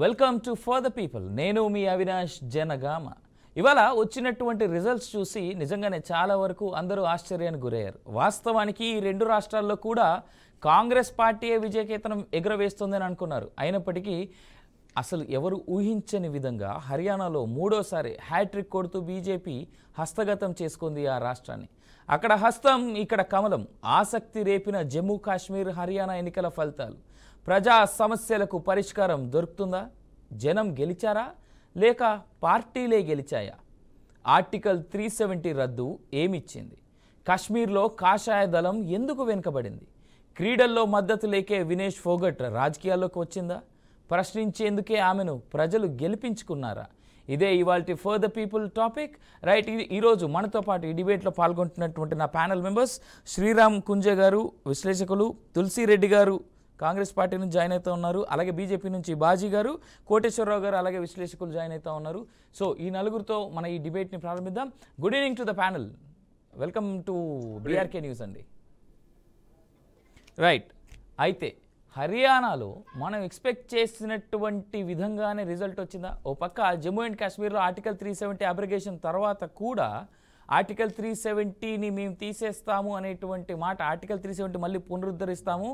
Welcome to for the people. నేను మీ అవినాష్ జనగామ. ఇవాళ వచ్చినటువంటి రిజల్ట్స్ చూసి నిజంగానే చాలా వరకు అందరూ ఆశ్చర్యానికి గురయ్యారు. వాస్తవానికి ఈ రెండు రాష్ట్రాల్లో కూడా కాంగ్రెస్ పార్టీయే విజయకేతనం ఎగురవేస్తుందని అనుకున్నారు. అయినప్పటికీ అసలు ఎవరు ఊహించని విధంగా హర్యానాలో మూడోసారి హ్యాట్రిక్ కొడుతూ బీజేపీ హస్తగతం చేసుకుంది ఆ రాష్ట్రాన్ని. అక్కడ హస్తం, ఇక్కడ కమలం. ఆసక్తి రేపిన జమ్మూ కాశ్మీర్, హర్యానా ఎన్నికల ఫలితాలు. ప్రజా సమస్యలకు పరిష్కారం దొరుకుతుందా? జనం గెలిచారా లేక పార్టీలే గెలిచాయా? ఆర్టికల్ 370 రద్దు ఏమిచ్చింది? కాశ్మీర్లో కాషాయ దళం ఎందుకు వెనుకబడింది? క్రీడల్లో మద్దతు లేకే వినేష్ ఫోగట్ రాజకీయాల్లోకి వచ్చిందా? ప్రశ్నించేందుకే ఆమెను ప్రజలు గెలిపించుకున్నారా? ఇదే ఇవాల్టి for the people topic. Right, ఈరోజు మనతో పాటు ఈ డిబేట్లో పాల్గొంటున్నటువంటి నా ప్యానల్ మెంబర్స్ శ్రీరామ్ కుంజే గారు, విశ్లేషకులు, తులసిరెడ్డి గారు కాంగ్రెస్ పార్టీ నుంచి జాయిన్ అవుతూ ఉన్నారు, అలాగే బీజేపీ నుంచి బాజీ గారు, కోటేశ్వరరావు గారు అలాగే విశ్లేషకులు జాయిన్ అవుతూ ఉన్నారు. సో ఈ నలుగురితో మన ఈ డిబేట్ని ప్రారంభిద్దాం. Good evening to the panel. Welcome to BRK news అండి. రైట్, అయితే హర్యానాలో మనం ఎక్స్పెక్ట్ చేసినటువంటి విధంగానే రిజల్ట్ వచ్చిందా? ఓ పక్క జమ్మూ అండ్ కాశ్మీర్లో ఆర్టికల్ 370 అబ్రిగేషన్ తర్వాత కూడా ఆర్టికల్ 370ని మేము తీసేస్తాము అనేటువంటి మాట, ఆర్టికల్ 370 మళ్ళీ పునరుద్ధరిస్తాము,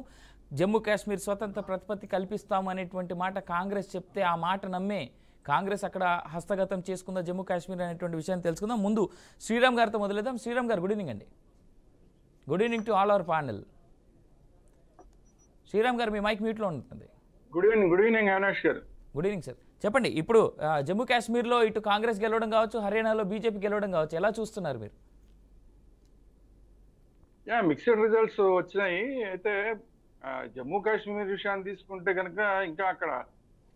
జమ్మూ కాశ్మీర్ స్వతంత్ర ప్రతిపత్తి కల్పిస్తాము అనేటువంటి మాట కాంగ్రెస్ చెప్తే ఆ మాట నమ్మే కాంగ్రెస్ అక్కడ హస్తగతం చేసుకుందా జమ్మూ కాశ్మీర్ అనేటువంటి విషయాన్ని తెలుసుకుందాం. ముందు శ్రీరామ్ గారితో మొదలెద్దాం. శ్రీరామ్ గారు, గుడ్ ఈవినింగ్ అండి. Good evening to all our panel. Sriram garu, మీ మైక్ మ్యూట్లో ఉంటుంది. Good evening Avinash garu. Good evening sir. చెప్పండి, ఇప్పుడు జమ్మూ కాశ్మీర్లో ఇటు కాంగ్రెస్ గెలవడం కావచ్చు, హర్యానాలో బీజేపీ గెలవడం కావచ్చు, ఎలా చూస్తున్నారు మీరు? మిక్స్డ్ రిజల్ట్స్ వచ్చినాయి. అయితే జమ్మూ కాశ్మీర్ విషయాన్ని తీసుకుంటే కనుక ఇంకా అక్కడ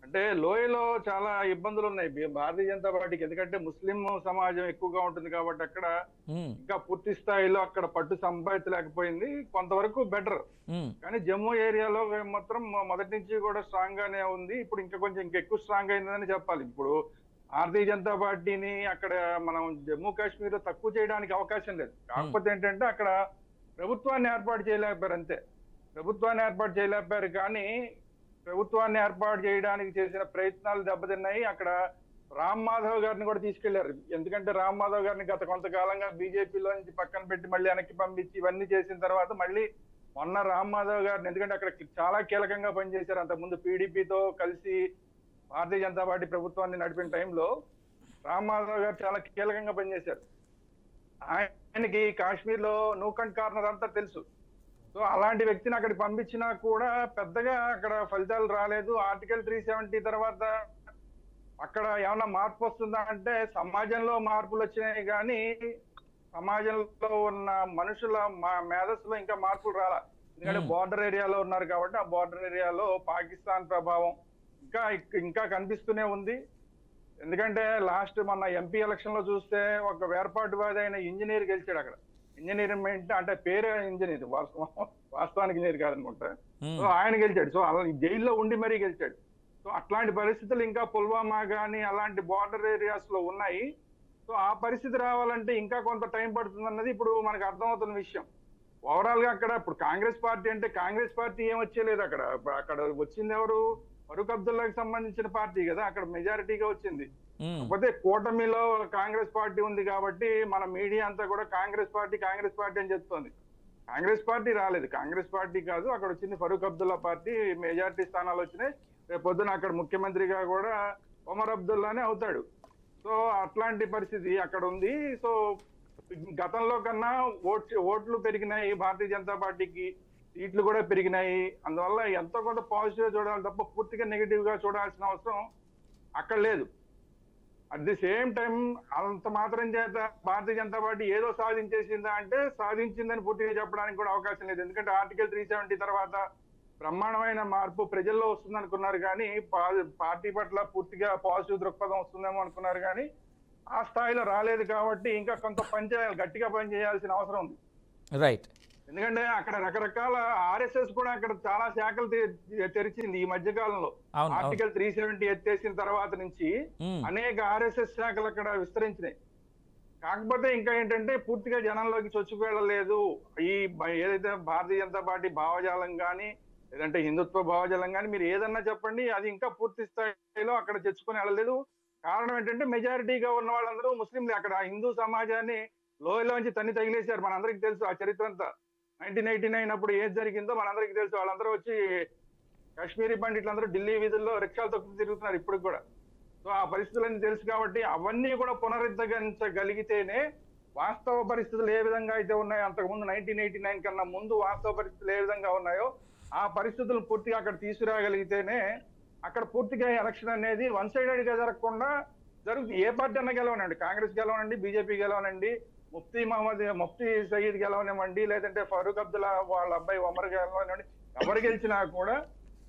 అంటే లోయలో చాలా ఇబ్బందులు ఉన్నాయి భారతీయ జనతా పార్టీకి. ఎందుకంటే ముస్లిం సమాజం ఎక్కువగా ఉంటుంది కాబట్టి అక్కడ ఇంకా పూర్తి స్థాయిలో అక్కడ పట్టు సంపాదించలేకపోయింది. కొంతవరకు బెటర్, కానీ జమ్మూ ఏరియాలో మాత్రం మొదటి నుంచి కూడా స్ట్రాంగ్ గానే ఉంది. ఇప్పుడు ఇంకా కొంచెం ఎక్కువ స్ట్రాంగ్ అయిందని చెప్పాలి. ఇప్పుడు భారతీయ జనతా పార్టీని అక్కడ మనం జమ్మూ కాశ్మీర్ లో తక్కువ చేయడానికి అవకాశం లేదు. కాకపోతే ఏంటంటే అక్కడ ప్రభుత్వాన్ని ఏర్పాటు చేయలేకపోయారు, అంతే. ప్రభుత్వాన్ని ఏర్పాటు చేయలేకపోయారు, కానీ ప్రభుత్వాన్ని ఏర్పాటు చేయడానికి చేసిన ప్రయత్నాలు దెబ్బతిన్నాయి. అక్కడ రామ్ మాధవ్ గారిని కూడా తీసుకెళ్లారు. ఎందుకంటే రామ్ మాధవ్ గారిని గత కొంతకాలంగా బీజేపీలో నుంచి పక్కన పెట్టి మళ్ళీ వెనక్కి పంపించి ఇవన్నీ చేసిన తర్వాత మళ్ళీ మొన్న రామ్ మాధవ్ గారిని, ఎందుకంటే అక్కడ చాలా కీలకంగా పనిచేశారు. అంతకుముందు పీడీపీతో కలిసి భారతీయ జనతా పార్టీ ప్రభుత్వాన్ని నడిపిన టైంలో రామ్ మాధవ్ గారు చాలా కీలకంగా పనిచేశారు. ఆయనకి కాశ్మీర్ లో నూక్ అండ్ కార్నర్ అంతా తెలుసు. సో అలాంటి వ్యక్తిని అక్కడికి పంపించినా కూడా పెద్దగా అక్కడ ఫలితాలు రాలేదు. ఆర్టికల్ 370 తర్వాత అక్కడ ఏమన్నా మార్పు వస్తుందా అంటే సమాజంలో మార్పులు వచ్చినాయి, కానీ సమాజంలో ఉన్న మనుషుల మేధస్సులో ఇంకా మార్పులు రాలా. ఎందుకంటే బోర్డర్ ఏరియాలో ఉన్నారు కాబట్టి ఆ బోర్డర్ ఏరియాలో పాకిస్తాన్ ప్రభావం ఇంకా కనిపిస్తూనే ఉంది. ఎందుకంటే లాస్ట్ మొన్న ఎంపీ ఎలక్షన్ లో చూస్తే ఒక వేర్పాటువాది అయిన ఇంజనీర్ గెలిచాడు అక్కడ. ఇంజనీరింగ్ అంటే పేరే ఇంజనీర్, వాస్తవానికి ఇంజనీర్ కాదనుకుంటా. సో ఆయన గెలిచాడు. సో అలా జైల్లో ఉండి మరీ గెలిచాడు. సో అట్లాంటి పరిస్థితులు ఇంకా పుల్వామా కానీ అలాంటి బార్డర్ ఏరియాస్ లో ఉన్నాయి. సో ఆ పరిస్థితి రావాలంటే ఇంకా కొంత టైం పడుతుంది అన్నది ఇప్పుడు మనకు అర్థమవుతున్న విషయం. ఓవరాల్ గా అక్కడ ఇప్పుడు కాంగ్రెస్ పార్టీ అంటే కాంగ్రెస్ పార్టీ ఏం వచ్చేలేదు. అక్కడ వచ్చింది ఎవరు? ఫరూక్ అబ్దుల్లాకి సంబంధించిన పార్టీ కదా అక్కడ మెజారిటీగా వచ్చింది. కాకపోతే కూటమిలో కాంగ్రెస్ పార్టీ ఉంది కాబట్టి మన మీడియా అంతా కూడా కాంగ్రెస్ పార్టీ అని చెప్తోంది. కాంగ్రెస్ పార్టీ రాలేదు, కాంగ్రెస్ పార్టీ కాదు, అక్కడ వచ్చింది ఫరూక్ అబ్దుల్లా పార్టీ. మెజారిటీ స్థానాలు వచ్చినాయి. రేపు పొద్దున అక్కడ ముఖ్యమంత్రిగా కూడా ఒమర్ అబ్దుల్లానే అవుతాడు. సో అట్లాంటి పరిస్థితి అక్కడ ఉంది. సో గతంలో కన్నా ఓట్లు పెరిగినాయి భారతీయ జనతా పార్టీకి, సీట్లు కూడా పెరిగినాయి. అందువల్ల ఎంతో కొంత పాజిటివ్ గా చూడాలి తప్ప పూర్తిగా నెగిటివ్ గా చూడాల్సిన అవసరం అక్కడ లేదు. అట్ ది సేమ్ టైం అంత మాత్రం చేత భారతీయ జనతా పార్టీ ఏదో సాధించేసిందా అంటే సాధించిందని పూర్తిగా చెప్పడానికి కూడా అవకాశం లేదు. ఎందుకంటే ఆర్టికల్ 370 తర్వాత బ్రహ్మాండమైన మార్పు ప్రజల్లో వస్తుంది అనుకున్నారు, కానీ పార్టీ పట్ల పూర్తిగా పాజిటివ్ దృక్పథం వస్తుందేమో అనుకున్నారు, కానీ ఆ స్థాయిలో రాలేదు. కాబట్టి ఇంకా కొంత పనిచేయాలి, గట్టిగా పనిచేయాల్సిన అవసరం ఉంది. రైట్, ఎందుకంటే అక్కడ రకరకాల ఆర్ఎస్ఎస్ కూడా అక్కడ చాలా శాఖలు తెరిచింది ఈ మధ్య కాలంలో. ఆర్టికల్ 370 ఎత్తేసిన తర్వాత నుంచి అనేక ఆర్ఎస్ఎస్ శాఖలు అక్కడ విస్తరించినాయి. కాకపోతే ఇంకా ఏంటంటే పూర్తిగా జనంలోకి చొచ్చుకు వెళ్ళలేదు. ఈ ఏదైతే భారతీయ జనతా పార్టీ భావజాలం కానీ లేదంటే హిందుత్వ భావజాలం కానీ మీరు ఏదన్నా చెప్పండి, అది ఇంకా పూర్తి స్థాయిలో అక్కడ తెచ్చుకొని వెళ్ళలేదు. కారణం ఏంటంటే మెజారిటీగా ఉన్న వాళ్ళందరూ ముస్లింలు. అక్కడ హిందూ సమాజాన్ని లోయలోంచి తన్ని తగిలేశారు. మనందరికీ తెలుసు ఆ చరిత్ర అంతా. 1989 అప్పుడు ఏది జరిగిందో మనందరికీ తెలుసు. వాళ్ళందరూ వచ్చి కాశ్మీరీ పండిట్లందరూ ఢిల్లీ వీధుల్లో రిక్షాలు తొక్కుతూ తిరుగుతున్నారు ఇప్పటికి కూడా. సో ఆ పరిస్థితులన్నీ తెలుసు కాబట్టి అవన్నీ కూడా పునరుద్ధరించగలిగితేనే వాస్తవ పరిస్థితులు ఏ విధంగా అయితే ఉన్నాయో, అంతకుముందు 1989 కన్నా ముందు వాస్తవ పరిస్థితులు ఏ విధంగా ఉన్నాయో ఆ పరిస్థితులను పూర్తిగా అక్కడ తీసుకురాగలిగితేనే అక్కడ పూర్తిగా ఎలక్షన్ అనేది వన్ సైడెడ్ గా జరగకుండా జరుగుతుంది. ఏ పార్టీ అన్నా గెలవనండి, కాంగ్రెస్ గెలవనండి, బీజేపీ గెలవనండి, ముఫ్తీ సయీద్ గెలవనివ్వండి, లేదంటే ఫరూక్ అబ్దుల్లా వాళ్ళ అబ్బాయి ఒమర్ గెలవనివ్వండి, ఎవరు గెలిచినా కూడా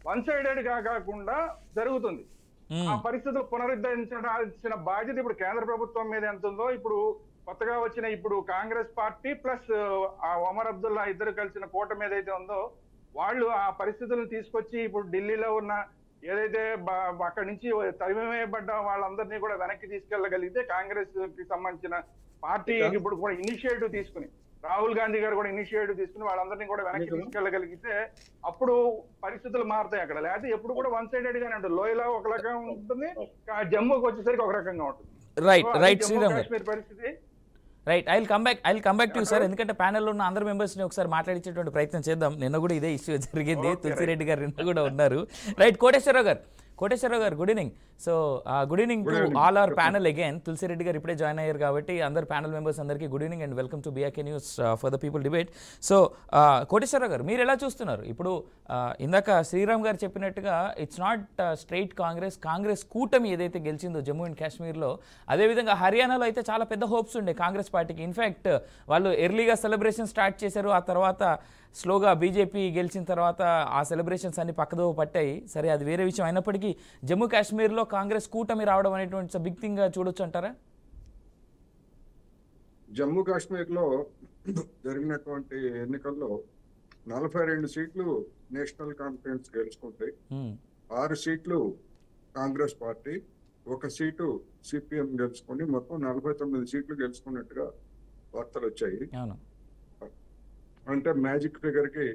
వన్ సైడెడ్ గా కాకుండా జరుగుతుంది. ఆ పరిస్థితులు పునరుద్ధరించాల్సిన బాధ్యత ఇప్పుడు కేంద్ర ప్రభుత్వం మీద ఎంత ఉందో, ఇప్పుడు కొత్తగా వచ్చిన ఇప్పుడు కాంగ్రెస్ పార్టీ ప్లస్ ఆ ఒమర్ అబ్దుల్లా ఇద్దరు కలిసిన కూటమి ఏదైతే ఉందో వాళ్ళు ఆ పరిస్థితులను తీసుకొచ్చి ఇప్పుడు ఢిల్లీలో ఉన్న ఏదైతే అక్కడి నుంచి తరిమేయబడ్డ వాళ్ళందరినీ కూడా వెనక్కి తీసుకెళ్లగలిగితే కాంగ్రెస్ కి సంబంధించిన పార్టీ ఇప్పుడు కూడా ఇనిషియేటివ్ తీసుకుని, రాహుల్ గాంధీ గారు కూడా ఇనిషియేటివ్ తీసుకుని వాళ్ళందరినీ కూడా వెనక్కి తీసుకెళ్లగలిగితే అప్పుడు పరిస్థితులు మారుతాయి అక్కడ. లేకపోతే ఎప్పుడు కూడా వన్ సైడెడ్ గానే ఉంటుంది. లోయలో ఒక రకంగా ఉంటుంది, జమ్మూకి వచ్చేసరికి ఒక రకంగా ఉంటుంది. కాశ్మీర్ పరిస్థితి right. I will come back to you sir. ఎందుకంటే ప్యానెల్లో ఉన్న అందరు మెంబర్స్ని ఒకసారి మాట్లాడించేటువంటి ప్రయత్నం చేద్దాం. నిన్న కూడా ఇదే ఇష్యూ జరిగింది. తులసిరెడ్డి గారు నిన్న కూడా ఉన్నారు. Right. Koteswara Rao garu good evening. So good evening to all our panel again. Tulasi Reddy garu ఇప్పుడే జాయిన్ అయ్యారు కాబట్టి అందరు ప్యానల్ మెంబర్స్ అందరికీ good evening and welcome to BRK news for the people debate. So Koteswara Rao garu, మీరు ఎలా చూస్తున్నారు? ఇప్పుడు ఇందాక శ్రీరామ్ గారు చెప్పినట్టుగా ఇట్స్ నాట్ స్ట్రైట్ కాంగ్రెస్ కూటమి ఏదైతే గెలిచిందో జమ్మూ అండ్ కాశ్మీర్లో, అదేవిధంగా హర్యానాలో అయితే చాలా పెద్ద హోప్స్ ఉండే కాంగ్రెస్ పార్టీకి. ఇన్ఫ్యాక్ట్ వాళ్ళు ఎర్లీగా సెలబ్రేషన్ స్టార్ట్ చేశారు. ఆ తర్వాత స్లోగా బీజేపీ గెలిచిన తర్వాత ఆ సెలబ్రేషన్స్ అన్ని పక్కదో పట్టాయి. సరే, అది వేరే విషయం. అయినప్పటికీ జమ్మూ కాశ్మీర్లో కాంగ్రెస్ కూటమి రావడం అనేటువంటి బిగ్ థింగ్ గా చూడొచ్చు అంటారా? జమ్మూ కాశ్మీర్లో జరిగినటువంటి ఎన్నికల్లో 42 సీట్లు నేషనల్ కాన్ఫరెన్స్ గెలుచుకుంటాయి, 6 సీట్లు కాంగ్రెస్ పార్టీ, 1 సీటు సిపిఎం గెలుచుకొని మొత్తం 49 సీట్లు గెలుచుకున్నట్టుగా వార్తలు వచ్చాయి. అంటే మ్యాజిక్ ఫిగర్ కి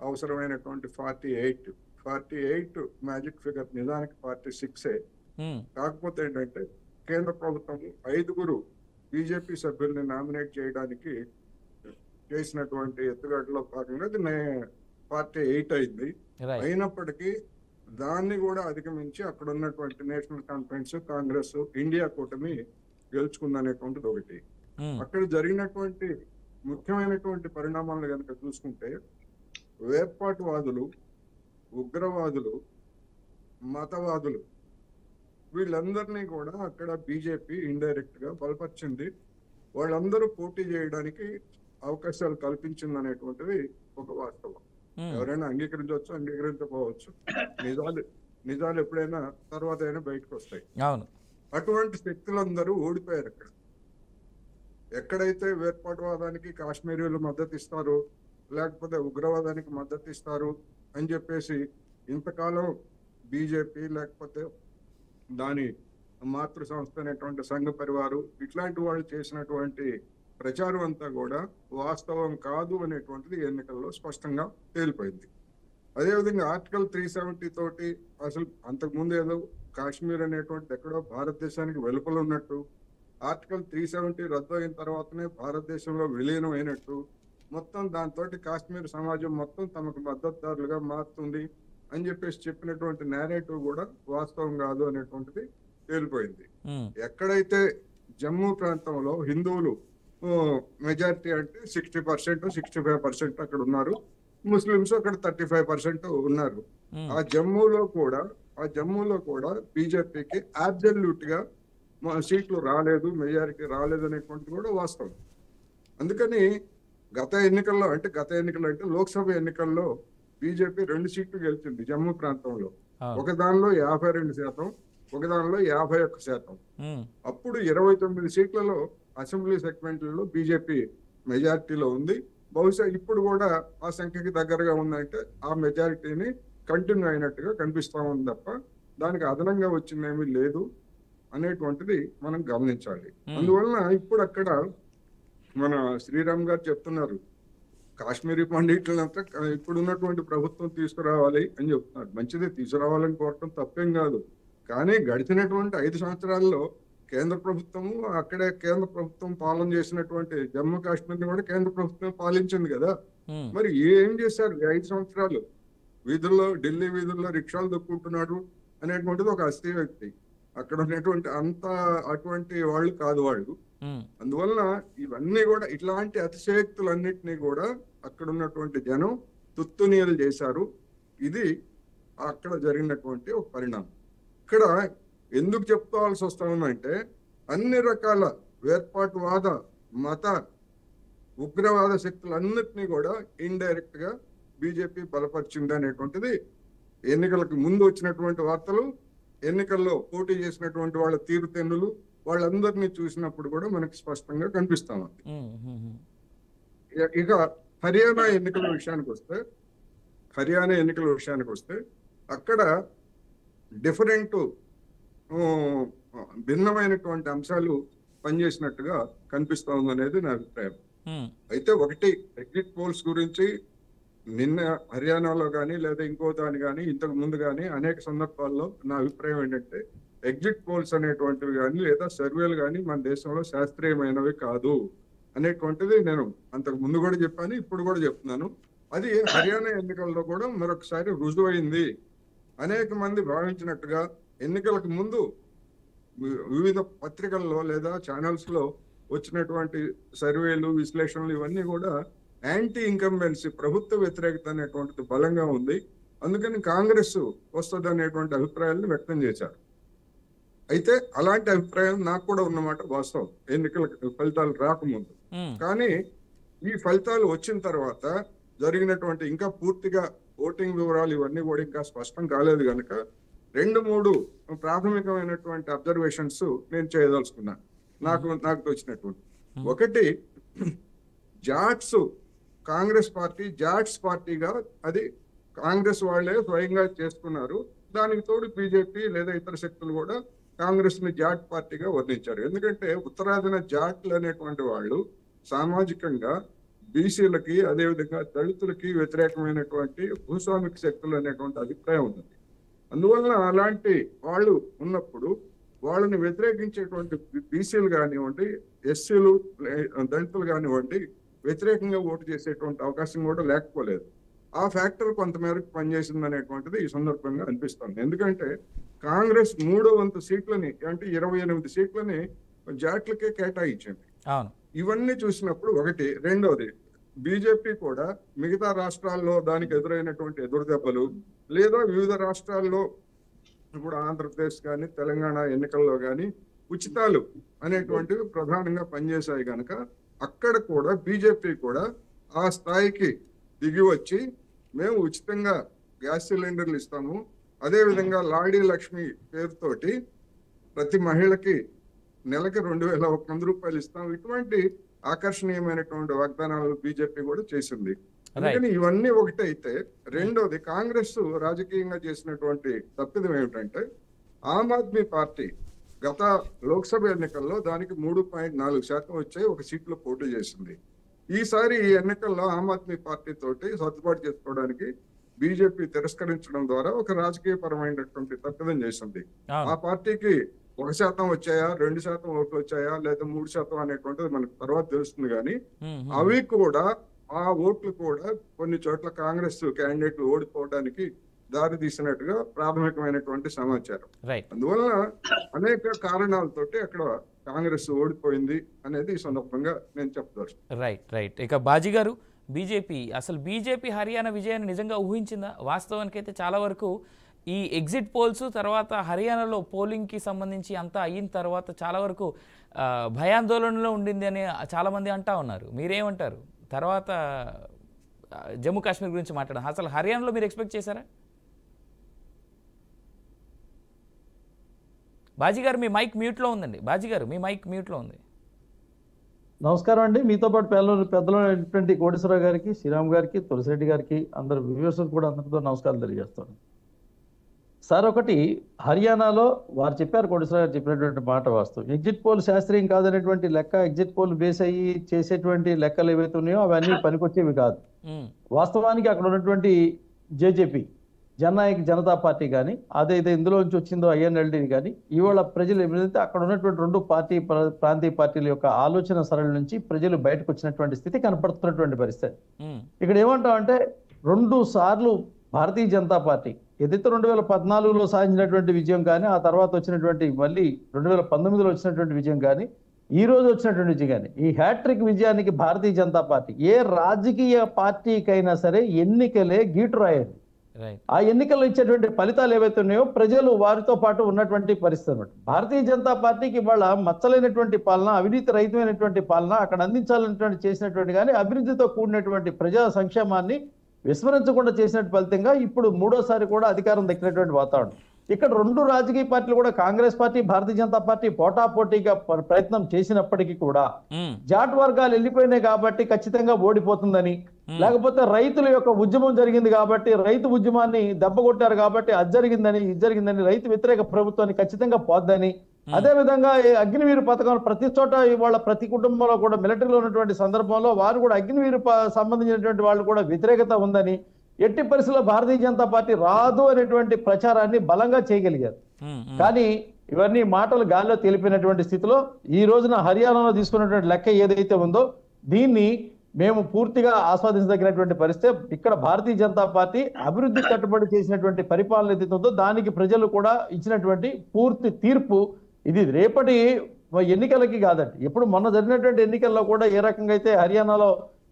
అవసరమైనటువంటి 48 మ్యాజిక్ ఫిగర్, నిజానికి 46. కాకపోతే ఏంటంటే కేంద్ర ప్రభుత్వం 5 బీజేపీ సభ్యుల్ని నామినేట్ చేయడానికి చేసినటువంటి ఎత్తుగడలో భాగంగా అది 48 అయింది. అయినప్పటికీ దాన్ని కూడా అధిగమించి అక్కడ ఉన్నటువంటి నేషనల్ కాన్ఫరెన్స్, కాంగ్రెస్, ఇండియా కూటమి గెలుచుకుందనేటువంటిది ఒకటి. అక్కడ జరిగినటువంటి ముఖ్యమైనటువంటి పరిణామాలను కనుక చూసుకుంటే వేర్పాటువాదులు, ఉగ్రవాదులు, మతవాదులు వీళ్ళందరినీ కూడా అక్కడ బీజేపీ ఇండైరెక్ట్ గా బలపరిచింది. వాళ్ళందరూ పోటీ చేయడానికి అవకాశాలు కల్పించింది అనేటువంటిది ఒక వాస్తవం. ఎవరైనా అంగీకరించవచ్చు, అంగీకరించకపోవచ్చు. నిజాలు ఎప్పుడైనా తర్వాత అయినా బయటకు వస్తాయి. అటువంటి శక్తులందరూ ఓడిపోయారు అక్కడ. ఎక్కడైతే వేర్పాటువాదానికి కాశ్మీరీలు మద్దతు ఇస్తారు, లేకపోతే ఉగ్రవాదానికి మద్దతు ఇస్తారు అని చెప్పేసి ఇంతకాలం బీజేపీ లేకపోతే దాని మాతృ సంస్థ అనేటువంటి సంఘ పరివారు ఇట్లాంటి వాళ్ళు చేసినటువంటి ప్రచారం అంతా కూడా వాస్తవం కాదు అనేటువంటిది ఎన్నికల్లో స్పష్టంగా తేలిపోయింది. అదేవిధంగా ఆర్టికల్ 370 తోటి అసలు అంతకుముందు ఏదో కాశ్మీర్ అనేటువంటిది ఎక్కడో భారతదేశానికి వెలుపల ఉన్నట్టు, ఆర్టికల్ 370 రద్దు అయిన తర్వాతనే భారతదేశంలో విలీనం అయినట్టు, మొత్తం దాంతో కాశ్మీర్ సమాజం మొత్తం తమకు మద్దతుదారులుగా మారుతుంది అని చెప్పేసి చెప్పినటువంటి నేరేటివ్ కూడా వాస్తవం కాదు అనేటువంటిది తేలిపోయింది. ఎక్కడైతే జమ్మూ ప్రాంతంలో హిందువులు మెజారిటీ అంటే 60%, 65% అక్కడ ఉన్నారు, ముస్లింస్ అక్కడ 35% ఉన్నారు. ఆ జమ్మూలో కూడా బీజేపీకి అబ్సల్యూట్ గా సీట్లు రాలేదు, మెజారిటీ రాలేదు అనేటువంటిది కూడా వాస్తవం. అందుకని గత ఎన్నికల్లో అంటే లోక్సభ ఎన్నికల్లో బీజేపీ 2 సీట్లు గెలిచింది జమ్మూ ప్రాంతంలో. ఒక దానిలో 52%, ఒక దానిలో 51%. అప్పుడు 29 సీట్లలో అసెంబ్లీ సెగ్మెంట్లలో బీజేపీ మెజారిటీలో ఉంది. బహుశా ఇప్పుడు కూడా ఆ సంఖ్యకి దగ్గరగా ఉందంటే ఆ మెజారిటీని కంటిన్యూ అయినట్టుగా కనిపిస్తా ఉంది తప్ప దానికి అదనంగా వచ్చిందేమీ లేదు అనేటువంటిది మనం గమనించాలి. అందువలన ఇప్పుడు అక్కడ మన శ్రీరామ్ గారు చెప్తున్నారు, కాశ్మీరీ పండితులంతా ఇప్పుడు ఉన్నటువంటి ప్రభుత్వం తీసుకురావాలి అని చెప్తున్నారు. మంచిదే, తీసుకురావాలని కోరటం తప్పేం కాదు. కానీ గడిచినటువంటి 5 సంవత్సరాల్లో కేంద్ర ప్రభుత్వము అక్కడే కేంద్ర ప్రభుత్వం పాలన చేసినటువంటి జమ్మూ కాశ్మీర్ని కూడా కేంద్ర ప్రభుత్వం పాలించింది కదా. మరి ఏం చేశారు 5 సంవత్సరాలు? వీధుల్లో, ఢిల్లీ వీధుల్లో రిక్షాలు దొక్కుంటున్నాడు అనేటువంటిది ఒక అస్థి వ్యక్తి. అక్కడ ఉన్నటువంటి అటువంటి వాళ్ళు కాదు వాళ్ళు. అందువలన ఇవన్నీ కూడా ఇట్లాంటి అతిశయోక్తులన్నింటినీ కూడా అక్కడ ఉన్నటువంటి జనం తుత్తునీయలు చేశారు. ఇది అక్కడ జరిగినటువంటి ఒక పరిణామం. ఇక్కడ ఎందుకు చెప్పుకోవాల్సి వస్తా ఉందంటే అన్ని రకాల వేర్పాటువాద, మత, ఉగ్రవాద శక్తులన్నిటినీ కూడా ఇండైరెక్ట్ గా బీజేపీ బలపరిచింది అనేటువంటిది ఎన్నికలకు ముందు వచ్చినటువంటి వార్తలు, ఎన్నికల్లో పోటీ చేసినటువంటి వాళ్ళ తీరుతెన్నులు, వాళ్ళందరినీ చూసినప్పుడు కూడా మనకి స్పష్టంగా కనిపిస్తా ఉంది. ఇక హర్యానా ఎన్నికల విషయానికి వస్తే అక్కడ డిఫరెంట్ భిన్నమైనటువంటి అంశాలు పనిచేసినట్టుగా కనిపిస్తా ఉంది అనేది నా అభిప్రాయం. అయితే ఒకటి, ఎగ్జిట్ పోల్స్ గురించి నిన్న హర్యానాలో కానీ లేదా ఇంకో దాని కానీ ఇంతకు ముందు కానీ అనేక సందర్భాల్లో నా అభిప్రాయం ఏంటంటే ఎగ్జిట్ పోల్స్ అనేటువంటివి కానీ లేదా సర్వేలు కానీ మన దేశంలో శాస్త్రీయమైనవి కాదు అనేటువంటిది నేను అంతకు ముందు కూడా చెప్పాను, ఇప్పుడు కూడా చెప్తున్నాను. అది హర్యానా ఎన్నికల్లో కూడా మరొకసారి రుజువైంది. అనేక మంది భావించినట్టుగా ఎన్నికలకు ముందు వివిధ పత్రికల్లో లేదా ఛానల్స్ లో వచ్చినటువంటి సర్వేలు, విశ్లేషణలు ఇవన్నీ కూడా యాంటీ ఇన్కంబెన్సీ, ప్రభుత్వ వ్యతిరేకత అనేటువంటిది బలంగా ఉంది. అందుకని కాంగ్రెస్ వస్తుంది అనేటువంటి అభిప్రాయాలను వ్యక్తం చేశారు. అయితే అలాంటి అభిప్రాయం నాకు కూడా ఉన్నమాట వాస్తవం, ఎన్నికల ఫలితాలు రాకముందు. కానీ ఈ ఫలితాలు వచ్చిన తర్వాత జరిగినటువంటి ఇంకా పూర్తిగా ఓటింగ్ వివరాలు ఇవన్నీ కూడా ఇంకా స్పష్టం కాలేదు కనుక 2-3 ప్రాథమికమైనటువంటి అబ్జర్వేషన్స్ నేను చేయదలుచుకున్నాను నాకు వచ్చినటువంటి. ఒకటి, జాట్స్ కాంగ్రెస్ పార్టీ జాట్స్ పార్టీగా అది కాంగ్రెస్ వాళ్ళే స్వయంగా చేసుకున్నారు. దానికి తోడు బీజేపీ లేదా ఇతర శక్తులు కూడా కాంగ్రెస్ ని జాట్ పార్టీగా వర్ణించారు. ఎందుకంటే ఉత్తరాదిన జాట్లు అనేటువంటి వాళ్ళు సామాజికంగా బీసీలకి, అదేవిధంగా దళితులకి వ్యతిరేకమైనటువంటి భూస్వామిక శక్తులు అనేటువంటి అభిప్రాయం ఉంది. అందువలన అలాంటి వాళ్ళు ఉన్నప్పుడు వాళ్ళని వ్యతిరేకించేటువంటి బీసీలు కానివ్వండి, ఎస్సీలు, దళితులు కానివ్వండి వ్యతిరేకంగా ఓటు చేసేటువంటి అవకాశం కూడా లేకపోలేదు. ఆ ఫ్యాక్టర్ కొంతమేరకు పనిచేసింది అనేటువంటిది ఈ సందర్భంగా అనిపిస్తుంది. ఎందుకంటే కాంగ్రెస్ 3వ వంతు సీట్లని అంటే 28 సీట్లని జాట్లకే కేటాయించింది. ఇవన్నీ చూసినప్పుడు ఒకటి. రెండోది, బీజేపీ కూడా మిగతా రాష్ట్రాల్లో దానికి ఎదురైనటువంటి ఎదురుదెబ్బలు లేదా వివిధ రాష్ట్రాల్లో ఇప్పుడు ఆంధ్రప్రదేశ్ కానీ తెలంగాణ ఎన్నికల్లో కానీ ఉచితాలు అనేటువంటివి ప్రధానంగా పనిచేశాయి కనుక అక్కడ కూడా బీజేపీ కూడా ఆ స్థాయికి దిగి వచ్చి మేము ఉచితంగా గ్యాస్ సిలిండర్లు ఇస్తాము, అదేవిధంగా లాడీ లక్ష్మి పేరుతోటి ప్రతి మహిళకి నెలకి 2,100 రూపాయలు ఇస్తాం, ఇటువంటి ఆకర్షణీయమైనటువంటి వాగ్దానాలు బీజేపీ కూడా చేసింది. అందుకని ఇవన్నీ ఒకటైతే, రెండోది కాంగ్రెస్ రాజకీయంగా చేసినటువంటి తప్పిదం ఏమిటంటే ఆమ్ ఆద్మీ పార్టీ గత లోక్సభ ఎన్నికల్లో దానికి 3.4% వచ్చాయి, 1 సీట్లో పోటీ చేసింది. ఈసారి ఈ ఎన్నికల్లో ఆమ్ ఆద్మీ పార్టీ తోటి సర్దుబాటు చేసుకోవడానికి బీజేపీ తిరస్కరించడం ద్వారా ఒక రాజకీయ పరమైనటువంటి తప్పిదం చేసింది. ఆ పార్టీకి 1% వచ్చాయా, 2% ఓట్లు వచ్చాయా లేదా 3% అనేటువంటిది మనకు తర్వాత తెలుస్తుంది. కానీ అవి కూడా, ఆ ఓట్లు కూడా కొన్ని చోట్ల కాంగ్రెస్ క్యాండిడేట్లు ఓడిపోవడానికి దారి తీసినట్టుగా ప్రాథమికమైనటువంటి సమాచారం. అందువలన అనేక కారణాలతోటి అక్కడ కాంగ్రెస్ ఓడిపోయింది అనేది ఈ సందర్భంగా నేను చెప్తాను. రైట్. ఇక బాజీ గారు, బీజేపీ హర్యానా విజయాన్ని నిజంగా ఊహించిందా? వాస్తవానికి అయితే చాలా వరకు ఈ ఎగ్జిట్ పోల్స్ తర్వాత హర్యానాలో పోలింగ్కి సంబంధించి అంతా అయిన తర్వాత చాలా వరకు భయాందోళనలో ఉండింది అని చాలామంది అంటా ఉన్నారు. మీరేమంటారు? తర్వాత జమ్మూ కాశ్మీర్ గురించి మాట్లాడారు. అసలు హర్యానాలో మీరు ఎక్స్పెక్ట్ చేశారా? బాజీ గారు మీ మైక్ మ్యూట్లో ఉందండి. బాజీ గారు మీ మైక్ మ్యూట్లో ఉంది. నమస్కారం అండి. మీతో పాటు పెద్దలు కోటేశ్వరరావు గారికి, శ్రీరామ్ గారికి, తులసిరెడ్డి గారికి, అందరు వ్యూవర్స్ కూడా అందరితో నమస్కారాలు తెలియజేస్తాను. సార్, ఒకటి, హర్యానాలో వారు చెప్పారు, కోటేశ్వరరావు గారు చెప్పినటువంటి మాట వాస్తవం. ఎగ్జిట్ పోల్ శాస్త్రీయం కాదనేటువంటి లెక్క, ఎగ్జిట్ పోల్ బేస్ అయ్యి చేసేటువంటి లెక్కలు ఏవైతే ఉన్నాయో అవన్నీ పనికొచ్చేవి కాదు. వాస్తవానికి అక్కడ ఉన్నటువంటి జేజేపీ జననాయక జనతా పార్టీ కానీ అదైతే ఇందులో నుంచి వచ్చిందో ఐఎన్ఎల్డీ కానీ ఇవాళ ప్రజలు ఏదైతే అక్కడ ఉన్నటువంటి రెండు ప్రాంతీయ పార్టీల యొక్క ఆలోచన సరళి నుంచి ప్రజలు బయటకు వచ్చినటువంటి స్థితి కనపడుతున్నటువంటి పరిస్థితి. ఇక్కడ ఏమంటామంటే 2 సార్లు భారతీయ జనతా పార్టీ ఏదైతే 2014లో సాధించినటువంటి విజయం కానీ ఆ తర్వాత వచ్చినటువంటి మళ్ళీ 2019లో వచ్చినటువంటి విజయం కానీ ఈ రోజు వచ్చినటువంటి విజయం కానీ ఈ హ్యాట్రిక్ విజయానికి భారతీయ జనతా పార్టీ ఏ రాజకీయ పార్టీకైనా సరే ఎన్నికలే గీటురాయేది. ఆ ఎన్నికల్లో ఇచ్చేటువంటి ఫలితాలు ఏవైతే ఉన్నాయో ప్రజలు వారితో పాటు ఉన్నటువంటి పరిస్థితి అనమాట. భారతీయ జనతా పార్టీకి ఇవాళ మచ్చలైనటువంటి పాలన, అవినీతి రహితమైనటువంటి పాలన అక్కడ అందించాలనేటువంటి చేసినటువంటి కానీ అభివృద్ధితో కూడినటువంటి ప్రజా సంక్షేమాన్ని విస్మరించకుండా చేసినట్టు ఫలితంగా ఇప్పుడు 3వసారి కూడా అధికారం దక్కినటువంటి వాతావరణం. ఇక్కడ 2 రాజకీయ పార్టీలు కూడా కాంగ్రెస్ పార్టీ భారతీయ జనతా పార్టీ పోటాపోటీగా ప్రయత్నం చేసినప్పటికీ కూడా జాట్ వర్గాలు వెళ్ళిపోయినాయి కాబట్టి ఖచ్చితంగా ఓడిపోతుందని, లేకపోతే రైతుల యొక్క ఉద్యమం జరిగింది కాబట్టి రైతు ఉద్యమాన్ని దెబ్బకొట్టారు కాబట్టి అది జరిగిందని ఇది జరిగిందని రైతు వ్యతిరేక ప్రభుత్వాన్ని ఖచ్చితంగా పోద్దని, అదే విధంగా అగ్నివీరు పథకం ప్రతి చోట ఇవాళ ప్రతి కుటుంబంలో కూడా మిలిటరీలో ఉన్నటువంటి సందర్భంలో వారు కూడా అగ్నివీరు సంబంధించినటువంటి వాళ్ళు కూడా వ్యతిరేకత ఉందని, ఎట్టి పరిస్థితుల్లో భారతీయ జనతా పార్టీ రాదు అనేటువంటి ప్రచారాన్ని బలంగా చేయగలిగారు. కానీ ఇవన్నీ మాటలు గాల్లో తెలిపినటువంటి స్థితిలో ఈ రోజున హర్యానాలో తీసుకున్నటువంటి లెక్క ఏదైతే ఉందో దీన్ని మేము పూర్తిగా ఆస్వాదించదగినటువంటి పరిస్థితి. ఇక్కడ భారతీయ జనతా పార్టీ అభివృద్ధి కట్టుబడి చేసినటువంటి పరిపాలన ఏదైతే ఉందో దానికి ప్రజలు కూడా ఇచ్చినటువంటి పూర్తి తీర్పు ఇది రేపటి ఎన్నికలకి కాదండి. ఇప్పుడు మొన్న జరిగినటువంటి ఎన్నికల్లో కూడా ఏ రకంగా అయితే హర్యానాలో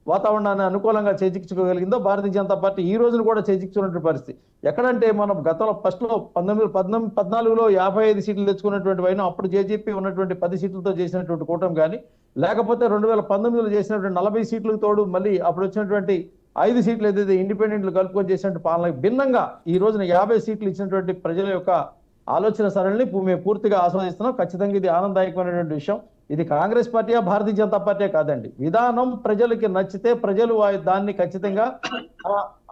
వాతావరణాన్ని అనుకూలంగా చేజిక్చుకోగలిగిందో భారతీయ జనతా పార్టీ ఈ రోజున కూడా చేజిక్చుకున్నటువంటి పరిస్థితి. ఎక్కడంటే మనం గతంలో ఫస్ట్లో 2014లో 55 సీట్లు తెచ్చుకున్నటువంటి వైన అప్పుడు జేజేపీ ఉన్నటువంటి 10 సీట్లతో చేసినటువంటి కూటమి కానీ, లేకపోతే 2019లో చేసినటువంటి 40 సీట్లకు తోడు మళ్ళీ అప్పుడు వచ్చినటువంటి 5 సీట్లు ఏదైతే ఇండిపెండెంట్లు కలుపుకొని చేసినటువంటి పాలనకు భిన్నంగా ఈ రోజున 50 సీట్లు ఇచ్చినటువంటి ప్రజల యొక్క ఆలోచన సరళిని మేము పూర్తిగా ఆస్వాదిస్తున్నాం. ఖచ్చితంగా ఇది ఆనందదాయకమైనటువంటి విషయం. ఇది కాంగ్రెస్ పార్టీయా భారతీయ జనతా పార్టీ కాదండి. విధానం ప్రజలకి నచ్చితే ప్రజలు దాన్ని ఖచ్చితంగా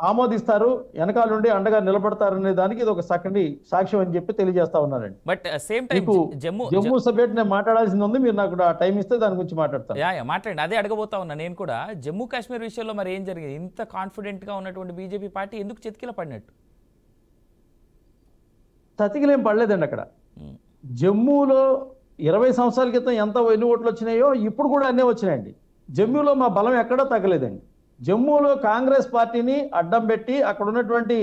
ఆమోదిస్తారు, వెనకాల నుండి అండగా నిలబడతారు అనే దానికి ఇది ఒక చక్కటి సాక్ష్యం అని చెప్పి తెలియజేస్తా ఉన్నానండి. But same time Jammu subject నేను మాట్లాడాల్సింది ఉంది, మీరు నాకు టైం ఇస్తే దాని గురించి మాట్లాడతాను. మాట్లాడండి, అదే అడగబోతా ఉన్నా నేను కూడా. జమ్మూ కాశ్మీర్ విషయంలో మరి ఏం జరిగింది? ఇంత కాన్ఫిడెంట్ గా ఉన్నటువంటి బీజేపీ పార్టీ ఎందుకు చతికిల పడినట్టు? చతికిలేం పడలేదండి. అక్కడ జమ్మూలో 20 సంవత్సరాల క్రితం ఎంత ఎన్ని ఓట్లు వచ్చినాయో ఇప్పుడు కూడా అన్నీ వచ్చినాయండి. జమ్మూలో మా బలం ఎక్కడా తగ్గలేదండి. జమ్మూలో కాంగ్రెస్ పార్టీని అడ్డం పెట్టి అక్కడ ఉన్నటువంటి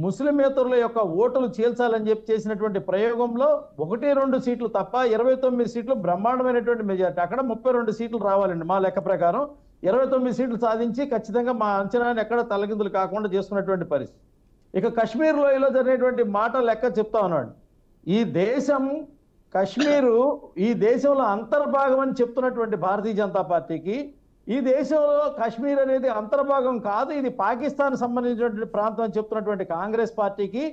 ముస్లిమేతరుల యొక్క ఓటులు చీల్చాలని చెప్పి చేసినటువంటి ప్రయోగంలో 1-2 సీట్లు తప్ప 29 సీట్లు బ్రహ్మాండమైనటువంటి మెజార్టీ. అక్కడ 32 సీట్లు రావాలండి మా లెక్క ప్రకారం. 29 సీట్లు సాధించి ఖచ్చితంగా మా అంచనాన్ని ఎక్కడ తలకిందులు కాకుండా చేసుకున్నటువంటి పరిస్థితి. ఇక కశ్మీర్ లోయలో జరిగినటువంటి మాట లెక్క చెప్తా ఉన్నాడు. ఈ దేశం కశ్మీరు ఈ దేశంలో అంతర్భాగం అని చెప్తున్నటువంటి భారతీయ జనతా పార్టీకి ఈ దేశంలో కశ్మీర్ అనేది అంతర్భాగం కాదు, ఇది పాకిస్తాన్ సంబంధించినటువంటి ప్రాంతం అని చెప్తున్నటువంటి కాంగ్రెస్ పార్టీకి,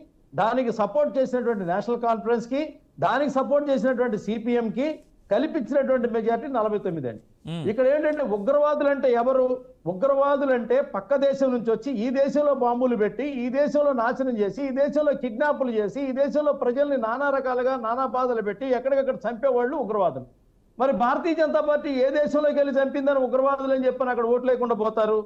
దానికి సపోర్ట్ చేసినటువంటి నేషనల్ కాన్ఫరెన్స్ కి, దానికి సపోర్ట్ చేసినటువంటి సిపిఎం కి కల్పించినటువంటి మెజార్టీ 49 అండి. ఇక్కడ ఏంటంటే ఉగ్రవాదులు అంటే ఎవరు? ఉగ్రవాదులు అంటే పక్క దేశం నుంచి వచ్చి ఈ దేశంలో బాంబులు పెట్టి ఈ దేశంలో నాశనం చేసి ఈ దేశంలో కిడ్నాపులు చేసి ఈ దేశంలో ప్రజల్ని నానా రకాలుగా నానా బాధలు పెట్టి ఎక్కడికక్కడ చంపేవాళ్ళు ఉగ్రవాదులు. మరి భారతీయ జనతా పార్టీ ఏ దేశంలోకి వెళ్ళి చంపిందని ఉగ్రవాదులు అని చెప్పని అక్కడ ఓట్లు లేకుండా పోతారు?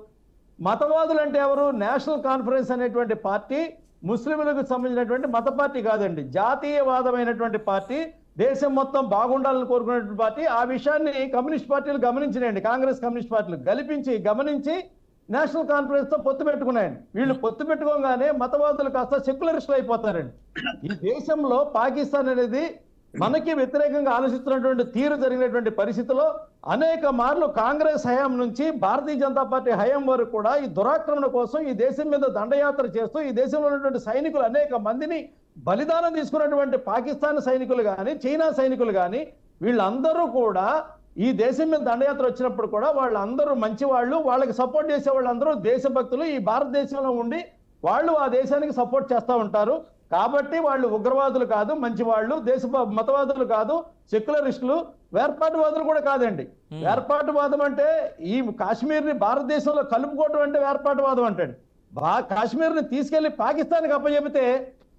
మతవాదులు అంటే ఎవరు? నేషనల్ కాన్ఫరెన్స్ అనేటువంటి పార్టీ ముస్లింలకు సంబంధించినటువంటి మత పార్టీ కాదండి, జాతీయవాదమైనటువంటి పార్టీ, దేశం మొత్తం బాగుండాలని కోరుకునేటువంటి పార్టీ. ఆ విషయాన్ని కమ్యూనిస్ట్ పార్టీలు గమనించినాయండి, కాంగ్రెస్ కమ్యూనిస్ట్ పార్టీలు గమనించి నేషనల్ కాన్ఫరెన్స్ తో పొత్తు పెట్టుకున్నాయండి. వీళ్ళు పొత్తు పెట్టుకోగానే మతవాదులు కాస్త సెక్యులరిస్టులు అయిపోతారండి. ఈ దేశంలో పాకిస్తాన్ అనేది మనకి వ్యతిరేకంగా ఆలోచిస్తున్నటువంటి తీరు జరిగినటువంటి పరిస్థితిలో అనేక మార్లు కాంగ్రెస్ హయాం నుంచి భారతీయ జనతా పార్టీ హయాం వరకు కూడా ఈ దురాక్రమణ కోసం ఈ దేశం మీద దండయాత్ర చేస్తూ ఈ దేశంలో ఉన్నటువంటి సైనికులు అనేక మందిని బలిదానం తీసుకున్నటువంటి పాకిస్తాన్ సైనికులు కానీ చైనా సైనికులు కానీ వీళ్ళందరూ కూడా ఈ దేశం మీద దండయాత్ర వచ్చినప్పుడు కూడా వాళ్ళందరూ మంచివాళ్ళు, వాళ్ళకి సపోర్ట్ చేసే వాళ్ళందరూ దేశభక్తులు, ఈ భారతదేశంలో ఉండి వాళ్ళు ఆ దేశానికి సపోర్ట్ చేస్తూ ఉంటారు. కాబట్టి వాళ్ళు ఉగ్రవాదులు కాదు, మంచివాళ్ళు, మతవాదులు కాదు, సెక్యులరిస్టులు, వేర్పాటువాదులు కూడా కాదండి. వేర్పాటువాదం అంటే ఈ కాశ్మీర్ని భారతదేశంలో కలుపుకోవటం అంటే వేర్పాటువాదం అంటండి. కాశ్మీర్ని తీసుకెళ్లి పాకిస్తాన్కి అప్పచెబితే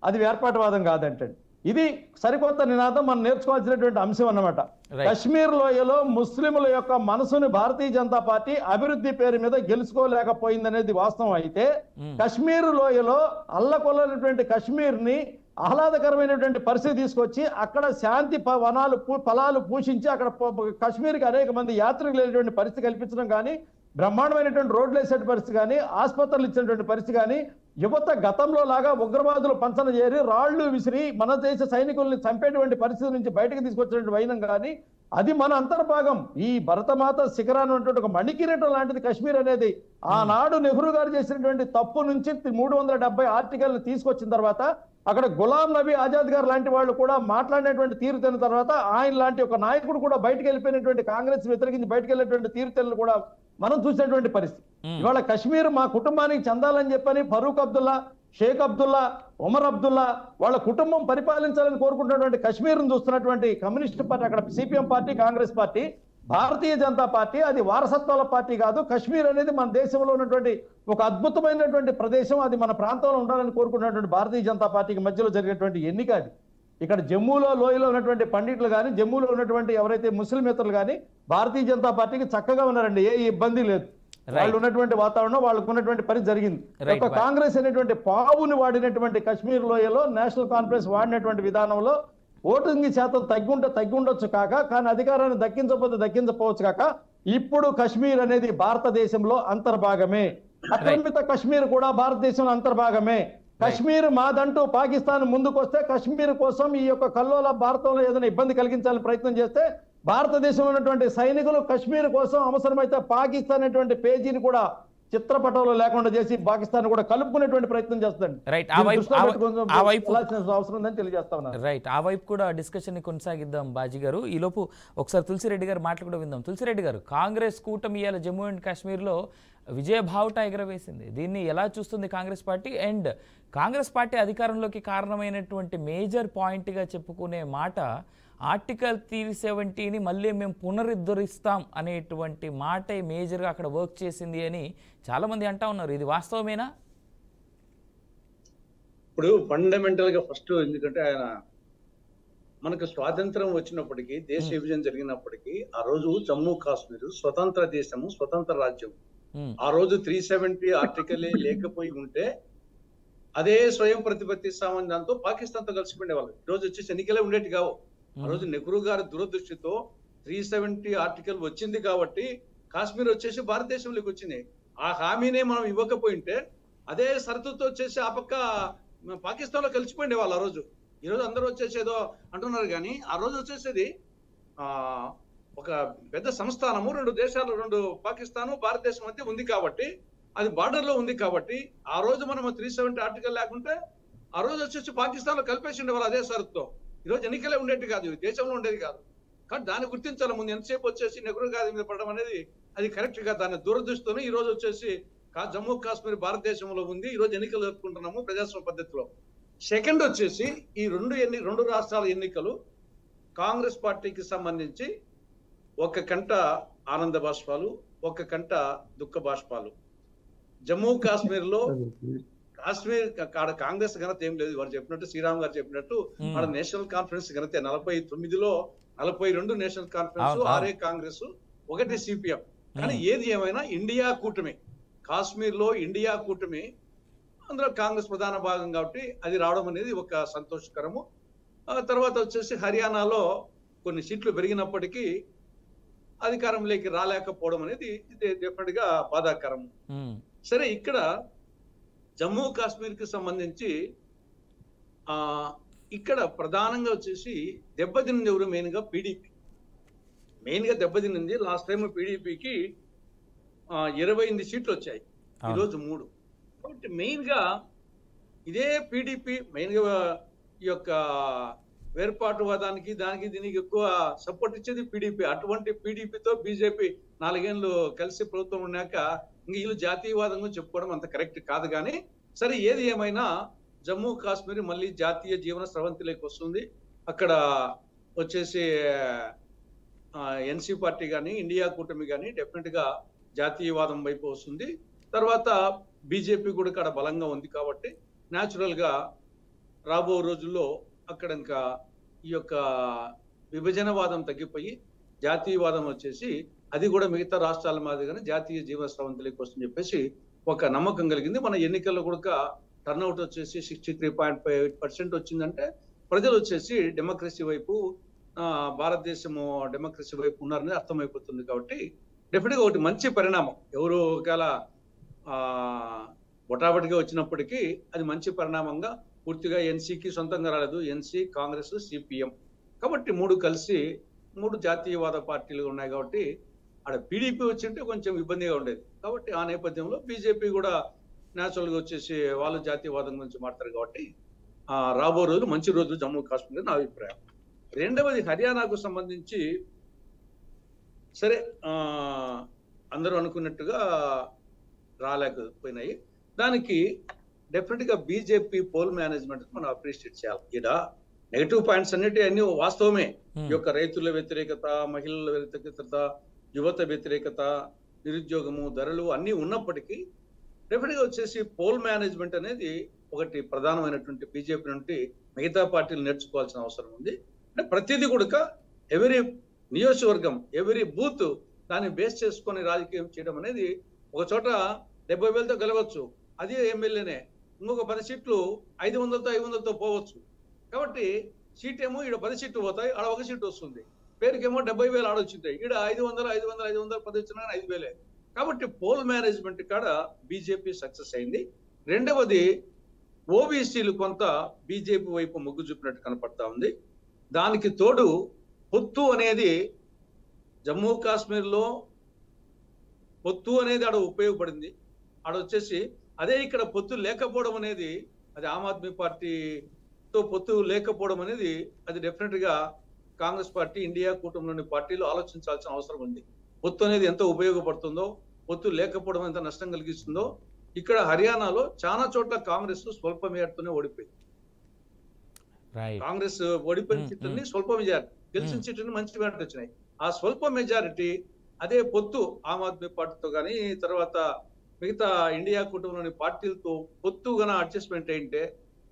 అది వేర్పాటువాదం కాదంటండి. ఇది సరికొత్త నినాదం మనం నేర్చుకోవాల్సినటువంటి అంశం అన్నమాట. కశ్మీర్ లోయలో ముస్లింల యొక్క మనసుని భారతీయ జనతా పార్టీ అభివృద్ధి పేరు మీద గెలుచుకోలేకపోయిందనేది వాస్తవం అయితే, కశ్మీర్ లోయలో అల్లకొల్లనటువంటి కశ్మీర్ ని ఆహ్లాదకరమైనటువంటి పరిస్థితి తీసుకొచ్చి అక్కడ శాంతి వనాలు ఫలాలు పూషించి అక్కడ కశ్మీర్కి అనేక మంది యాత్రికులు వెళ్ళేటువంటి పరిస్థితి కల్పించడం కానీ, బ్రహ్మాండమైనటువంటి రోడ్లు వేసే పరిస్థితి కానీ, ఆసుపత్రులు ఇచ్చినటువంటి పరిస్థితి కానీ, యువత గతంలో లాగా ఉగ్రవాదులు పంచన చేరి రాళ్లు విసిరి మన దేశ సైనికుల్ని చంపేటువంటి పరిస్థితి నుంచి బయటకు తీసుకొచ్చినటువంటి వైనం కానీ, అది మన అంతర్భాగం. ఈ భరతమాత శిఖరాన్ని ఉన్నటువంటి ఒక మణికిరీటం లాంటిది కశ్మీర్ అనేది. ఆనాడు నెహ్రూ గారు చేసినటువంటి తప్పు నుంచి 370 ఆర్టికల్ని తీసుకొచ్చిన తర్వాత అక్కడ గులాం నబీ ఆజాద్ గారు లాంటి వాళ్ళు కూడా మాట్లాడినటువంటి తీరుతెన్న తర్వాత ఆయన లాంటి ఒక నాయకుడు కూడా బయటకు వెళ్ళిపోయినటువంటి కాంగ్రెస్ వ్యతిరేకించి బయటకు వెళ్ళినటువంటి తీరుతెన్నులు కూడా మనం చూసినటువంటి పరిస్థితి. ఇవాళ కశ్మీర్ మా కుటుంబానికి చెందాలని చెప్పని ఫరూక్ అబ్దుల్లా, షేక్ అబ్దుల్లా, ఉమర్ అబ్దుల్లా వాళ్ళ కుటుంబం పరిపాలించాలని కోరుకుంటున్నటువంటి కశ్మీర్ను చూస్తున్నటువంటి కమ్యూనిస్ట్ పార్టీ, అక్కడ CPM party, Congress party, Bharatiya Janata party అది వారసత్వాల పార్టీ కాదు. కశ్మీర్ అనేది మన దేశంలో ఉన్నటువంటి ఒక అద్భుతమైనటువంటి ప్రదేశం, అది మన ప్రాంతంలో ఉండాలని కోరుకున్నటువంటి భారతీయ జనతా పార్టీకి మధ్యలో జరిగినటువంటి ఎన్నిక అది. ఇక్కడ జమ్మూలో లోయలో ఉన్నటువంటి పండితులు కానీ, జమ్మూలో ఉన్నటువంటి ఎవరైతే ముస్లిమేతరులు కానీ భారతీయ జనతా పార్టీకి చక్కగా ఉన్నారండి, ఏ ఇబ్బంది లేదు. వాళ్ళు ఉన్నటువంటి వాతావరణం, వాళ్ళకు ఉన్నటువంటి పని జరిగింది. ఒక కాంగ్రెస్ అనేటువంటి పావుని వాడినటువంటి కశ్మీర్ లోయలో నేషనల్ కాన్ఫరెన్స్ వాడినటువంటి విధానంలో ఓటింగ్ శాతం తగ్గి ఉండొచ్చు కాక, కానీ అధికారాన్ని దక్కించకపోవచ్చు కాక, ఇప్పుడు కశ్మీర్ అనేది భారతదేశంలో అంతర్భాగమే. అక్రమిత కశ్మీర్ కూడా భారతదేశంలో అంతర్భాగమే. కశ్మీర్ మాదంటూ పాకిస్తాన్ ముందుకొస్తే, కశ్మీర్ కోసం ఈ యొక్క కల్లోల భారతంలో ఏదైనా ఇబ్బంది కలిగించాలని ప్రయత్నం చేస్తే, భారతదేశంలో ఉన్నటువంటి సైనికులు కశ్మీర్ కోసం అవసరమైతే పాకిస్తాన్ అనేటువంటి పేజీని కూడా చిత్రపటంలో లేకుండా చేసి పాకిస్తాన్ కూడా కలుపుకునేటువంటి ప్రయత్నం చేస్తుంది. అవసరం ఉందని తెలియజేస్తా ఉన్నారు. రైట్, ఆ వైపు కూడా డిస్కషన్ ని కొనసాగిద్దాం బాజీ గారు. ఈ లోపు ఒకసారి తులసిరెడ్డి గారు మాటలు కూడా విందాం. తులసిరెడ్డి గారు, కాంగ్రెస్ కూటమి ఇవాళ జమ్మూ అండ్ కాశ్మీర్లో విజయభావుట ఎగరవేసింది. దీన్ని ఎలా చూస్తుంది Congress party? And Congress party అధికారంలోకి కారణమైనటువంటి మేజర్ పాయింట్గా చెప్పుకునే మాట ఆర్టికల్ 370ని మళ్ళీ మేము పునరుద్ధరిస్తాం అనేటువంటి మాటే మేజర్గా అక్కడ వర్క్ చేసింది అని చాలామంది అంటా ఉన్నారు. ఇది వాస్తవమేనా? ఇప్పుడు ఫండమెంటల్గా ఫస్ట్, ఎందుకంటే ఆయన మనకు స్వాతంత్రం వచ్చినప్పటికీ, దేశ విభజన జరిగినప్పటికీ, ఆ రోజు జమ్మూ కాశ్మీర్ స్వతంత్ర దేశము, స్వతంత్ర రాజ్యం. ఆ రోజు 370 ఆర్టికల్ లేకపోయి ఉంటే అదే స్వయం ప్రతిపత్తి సంబంధంతో పాకిస్తాన్తో కలిసిపోయిండే వాళ్ళు. ఈ రోజు వచ్చేసి ఎన్నికలే ఉండేటి కావు. ఆ రోజు నెహ్రూ గారి దురదృష్టితో 370 ఆర్టికల్ వచ్చింది కాబట్టి కాశ్మీర్ వచ్చేసి భారతదేశంలోకి వచ్చింది. ఆ హామీనే మనం ఇవ్వకపోయింటే అదే షరతుతో వచ్చేసి ఆ పక్క పాకిస్తాన్ లో కలిసిపోయిండే వాళ్ళు. ఆ రోజు, ఈ రోజు అందరూ వచ్చేసి ఏదో అంటున్నారు కానీ ఆ రోజు వచ్చేసేది ఒక పెద్ద సంస్థానము, 2 దేశాలు, 2 పాకిస్తాను భారతదేశం మధ్య ఉంది కాబట్టి, అది బార్డర్ లో ఉంది కాబట్టి, ఆ రోజు మనం 370 ఆర్టికల్ లేకుంటే ఆ రోజు వచ్చేసి పాకిస్తాన్ లో కలిపేసిండే వాళ్ళు అదే షరతుతో. ఈ రోజు ఎన్నికలే ఉండేది కాదు, దేశంలో ఉండేది కాదు. కానీ దాన్ని గుర్తించాలి. ముందు ఎంతసేపు వచ్చేసి నెహ్రూ గారి మీద పడడం అనేది అది కరెక్ట్ గా, దాన్ని దురదృష్టంతో ఈ రోజు వచ్చేసి జమ్మూ కాశ్మీర్ భారతదేశంలో ఉంది. ఈ రోజు ఎన్నికలు జరుపుకుంటున్నాము ప్రజాస్వామ్య పద్ధతిలో. సెకండ్ వచ్చేసి ఈ 2 రాష్ట్రాల ఎన్నికలు కాంగ్రెస్ పార్టీకి సంబంధించి ఒక కంట ఆనంద బాష్పాలు, ఒక కంట దుఃఖ బాష్పాలు. జమ్మూ కాశ్మీర్ లో ఆడ కాంగ్రెస్ ఘనత ఏం లేదు. వారు చెప్పినట్టు, శ్రీరామ్ గారు చెప్పినట్టు, ఆడ నేషనల్ కాన్ఫరెన్స్ ఘనతే 49లో 42 నేషనల్ కాన్ఫరెన్స్, 6 కాంగ్రెస్, 1 సిపిఎం. కానీ ఏది ఏమైనా ఇండియా కూటమి, కాశ్మీర్ లో ఇండియా కూటమి, అందులో కాంగ్రెస్ ప్రధాన భాగం కాబట్టి అది రావడం అనేది ఒక సంతోషకరము. తర్వాత వచ్చేసి హర్యానాలో కొన్ని సీట్లు పెరిగినప్పటికీ అధికారంలోకి రాలేకపోవడం అనేది డెఫినెట్ గా బాధాకరం. సరే, ఇక్కడ జమ్మూ కాశ్మీర్ కి సంబంధించి ఇక్కడ ప్రధానంగా వచ్చేసి దెబ్బతినింది ఎవరు? మెయిన్ గా పీడీపీ మెయిన్ గా దెబ్బతినింది. లాస్ట్ టైం పీడీపీకి 28 సీట్లు వచ్చాయి, ఈరోజు 3. కాబట్టి మెయిన్ గా ఇదే పీడీపీ మెయిన్ గా ఈ యొక్క వేర్పాటువాదానికి దానికి దీనికి ఎక్కువ సపోర్ట్ ఇచ్చేది పీడీపీ. అటువంటి పీడీపీతో బీజేపీ 4 ఏళ్ళు కలిసి ప్రభుత్వం ఉన్నాక ఇంక వీళ్ళు జాతీయవాదంగా చెప్పుకోవడం అంత కరెక్ట్ కాదు. కానీ సరే, ఏది ఏమైనా జమ్మూ కాశ్మీర్ మళ్ళీ జాతీయ జీవన స్రవంతిలోకి వస్తుంది. అక్కడ వచ్చేసి ఎన్సీ పార్టీ కానీ, ఇండియా కూటమి కానీ డెఫినెట్ గా జాతీయవాదం వైపు వస్తుంది. తర్వాత బీజేపీ కూడా ఇక్కడ బలంగా ఉంది కాబట్టి న్యాచురల్ గా రాబో రోజుల్లో అక్కడ ఇంకా ఈ యొక్క విభజనవాదం తగ్గిపోయి జాతీయవాదం వచ్చేసి అది కూడా మిగతా రాష్ట్రాల మాదిరిగానే జాతీయ జీవస్రవంతులకి వస్తుందని చెప్పేసి ఒక నమ్మకం కలిగింది. మన ఎన్నికల్లో కూడా టర్న్అవుట్ వచ్చేసి 63.5% వచ్చిందంటే ప్రజలు వచ్చేసి డెమోక్రసీ వైపు భారతదేశము డెమోక్రసీ వైపు ఉన్నారని అర్థమైపోతుంది. కాబట్టి డెఫినెట్గా ఒకటి మంచి పరిణామం. ఎవరు ఒకవేళ బొటాబొటిగా వచ్చినప్పటికీ అది మంచి పరిణామంగా పూర్తిగా ఎన్సీకి సొంతంగా రాలేదు. ఎన్సీ, కాంగ్రెస్, సిపిఎం కాబట్టి మూడు కలిసి 3 జాతీయవాద పార్టీలు ఉన్నాయి. కాబట్టి ఆడ పీడీపీ వచ్చింటే కొంచెం ఇబ్బందిగా ఉండేది. కాబట్టి ఆ నేపథ్యంలో బీజేపీ కూడా న్యాచురల్గా వచ్చేసి వాళ్ళు జాతీయవాదం గురించి మాట్లాడతారు. కాబట్టి రాబో రోజులు మంచి రోజులు జమ్మూ కాశ్మీర్ నా అభిప్రాయం. రెండవది హర్యానాకు సంబంధించి సరే అందరూ అనుకున్నట్టుగా రాలేకపోయినాయి. దానికి డెఫినెట్ గా బీజేపీ పోల్ మేనేజ్మెంట్ మనం అప్రిషియేట్ చేయాలి. ఇక్కడ నెగటివ్ పాయింట్స్ అన్ని వాస్తవమే. ఈ యొక్క రైతుల వ్యతిరేకత, మహిళల వ్యతిరేకత, యువత వ్యతిరేకత, నిరుద్యోగము, ధరలు అన్ని ఉన్నప్పటికీ డెఫినెట్ గా వచ్చేసి పోల్ మేనేజ్మెంట్ అనేది ఒకటి ప్రధానమైనటువంటి బీజేపీ నుండి మిగతా పార్టీలు నేర్చుకోవాల్సిన అవసరం ఉంది. అంటే ప్రతిదీ కూడా ఎవరీ నియోజకవర్గం, ఎవరీ బూత్ దాన్ని బేస్ చేసుకొని రాజకీయం చేయడం అనేది ఒక చోట 70,000తో గెలవచ్చు, అదే ఎమ్మెల్యేనే. ఇంకొక 10 సీట్లు 500తో 500తో పోవచ్చు. కాబట్టి సీట్ ఏమో ఈడ 10 సీట్లు పోతాయి, ఆడ 1 సీట్ వస్తుంది. పేరుకేమో 70,000 ఆడొచ్చుంటాయి, ఈడ 500 10 వచ్చినా 5,000. కాబట్టి పోల్ మేనేజ్మెంట్ కాడ బీజేపీ సక్సెస్ అయింది. రెండవది ఓబీసీలు కొంత బీజేపీ వైపు మొగ్గు చూపినట్టు కనపడతా ఉంది. దానికి తోడు పొత్తు అనేది జమ్మూ కాశ్మీర్లో పొత్తు అనేది ఆడ ఉపయోగపడింది. ఆడ వచ్చేసి అదే ఇక్కడ పొత్తు లేకపోవడం అనేది, అది ఆమ్ ఆద్మీ పార్టీతో పొత్తు లేకపోవడం అనేది అది డెఫినెట్ గా కాంగ్రెస్ పార్టీ, ఇండియా కూటమిలోని పార్టీలు ఆలోచించాల్సిన అవసరం ఉంది. పొత్తు అనేది ఎంత ఉపయోగపడుతుందో, పొత్తు లేకపోవడం ఎంత నష్టం కలిగిస్తుందో. ఇక్కడ హర్యానాలో చాలా చోట్ల కాంగ్రెస్ స్వల్ప మెజార్టీతోనే ఓడిపోయింది. కాంగ్రెస్ ఓడిపోయిన సీట్లని స్వల్ప మెజారిటీ, గెలిచిన సీట్లని మంచి మెజారిటీ వచ్చినాయి. ఆ స్వల్ప మెజారిటీ అదే పొత్తు ఆమ్ ఆద్మీ పార్టీతో కానీ తర్వాత మిగతా ఇండియా కూటమిలోని పార్టీలతో పొత్తు గన అడ్జస్ట్మెంట్ అయింటే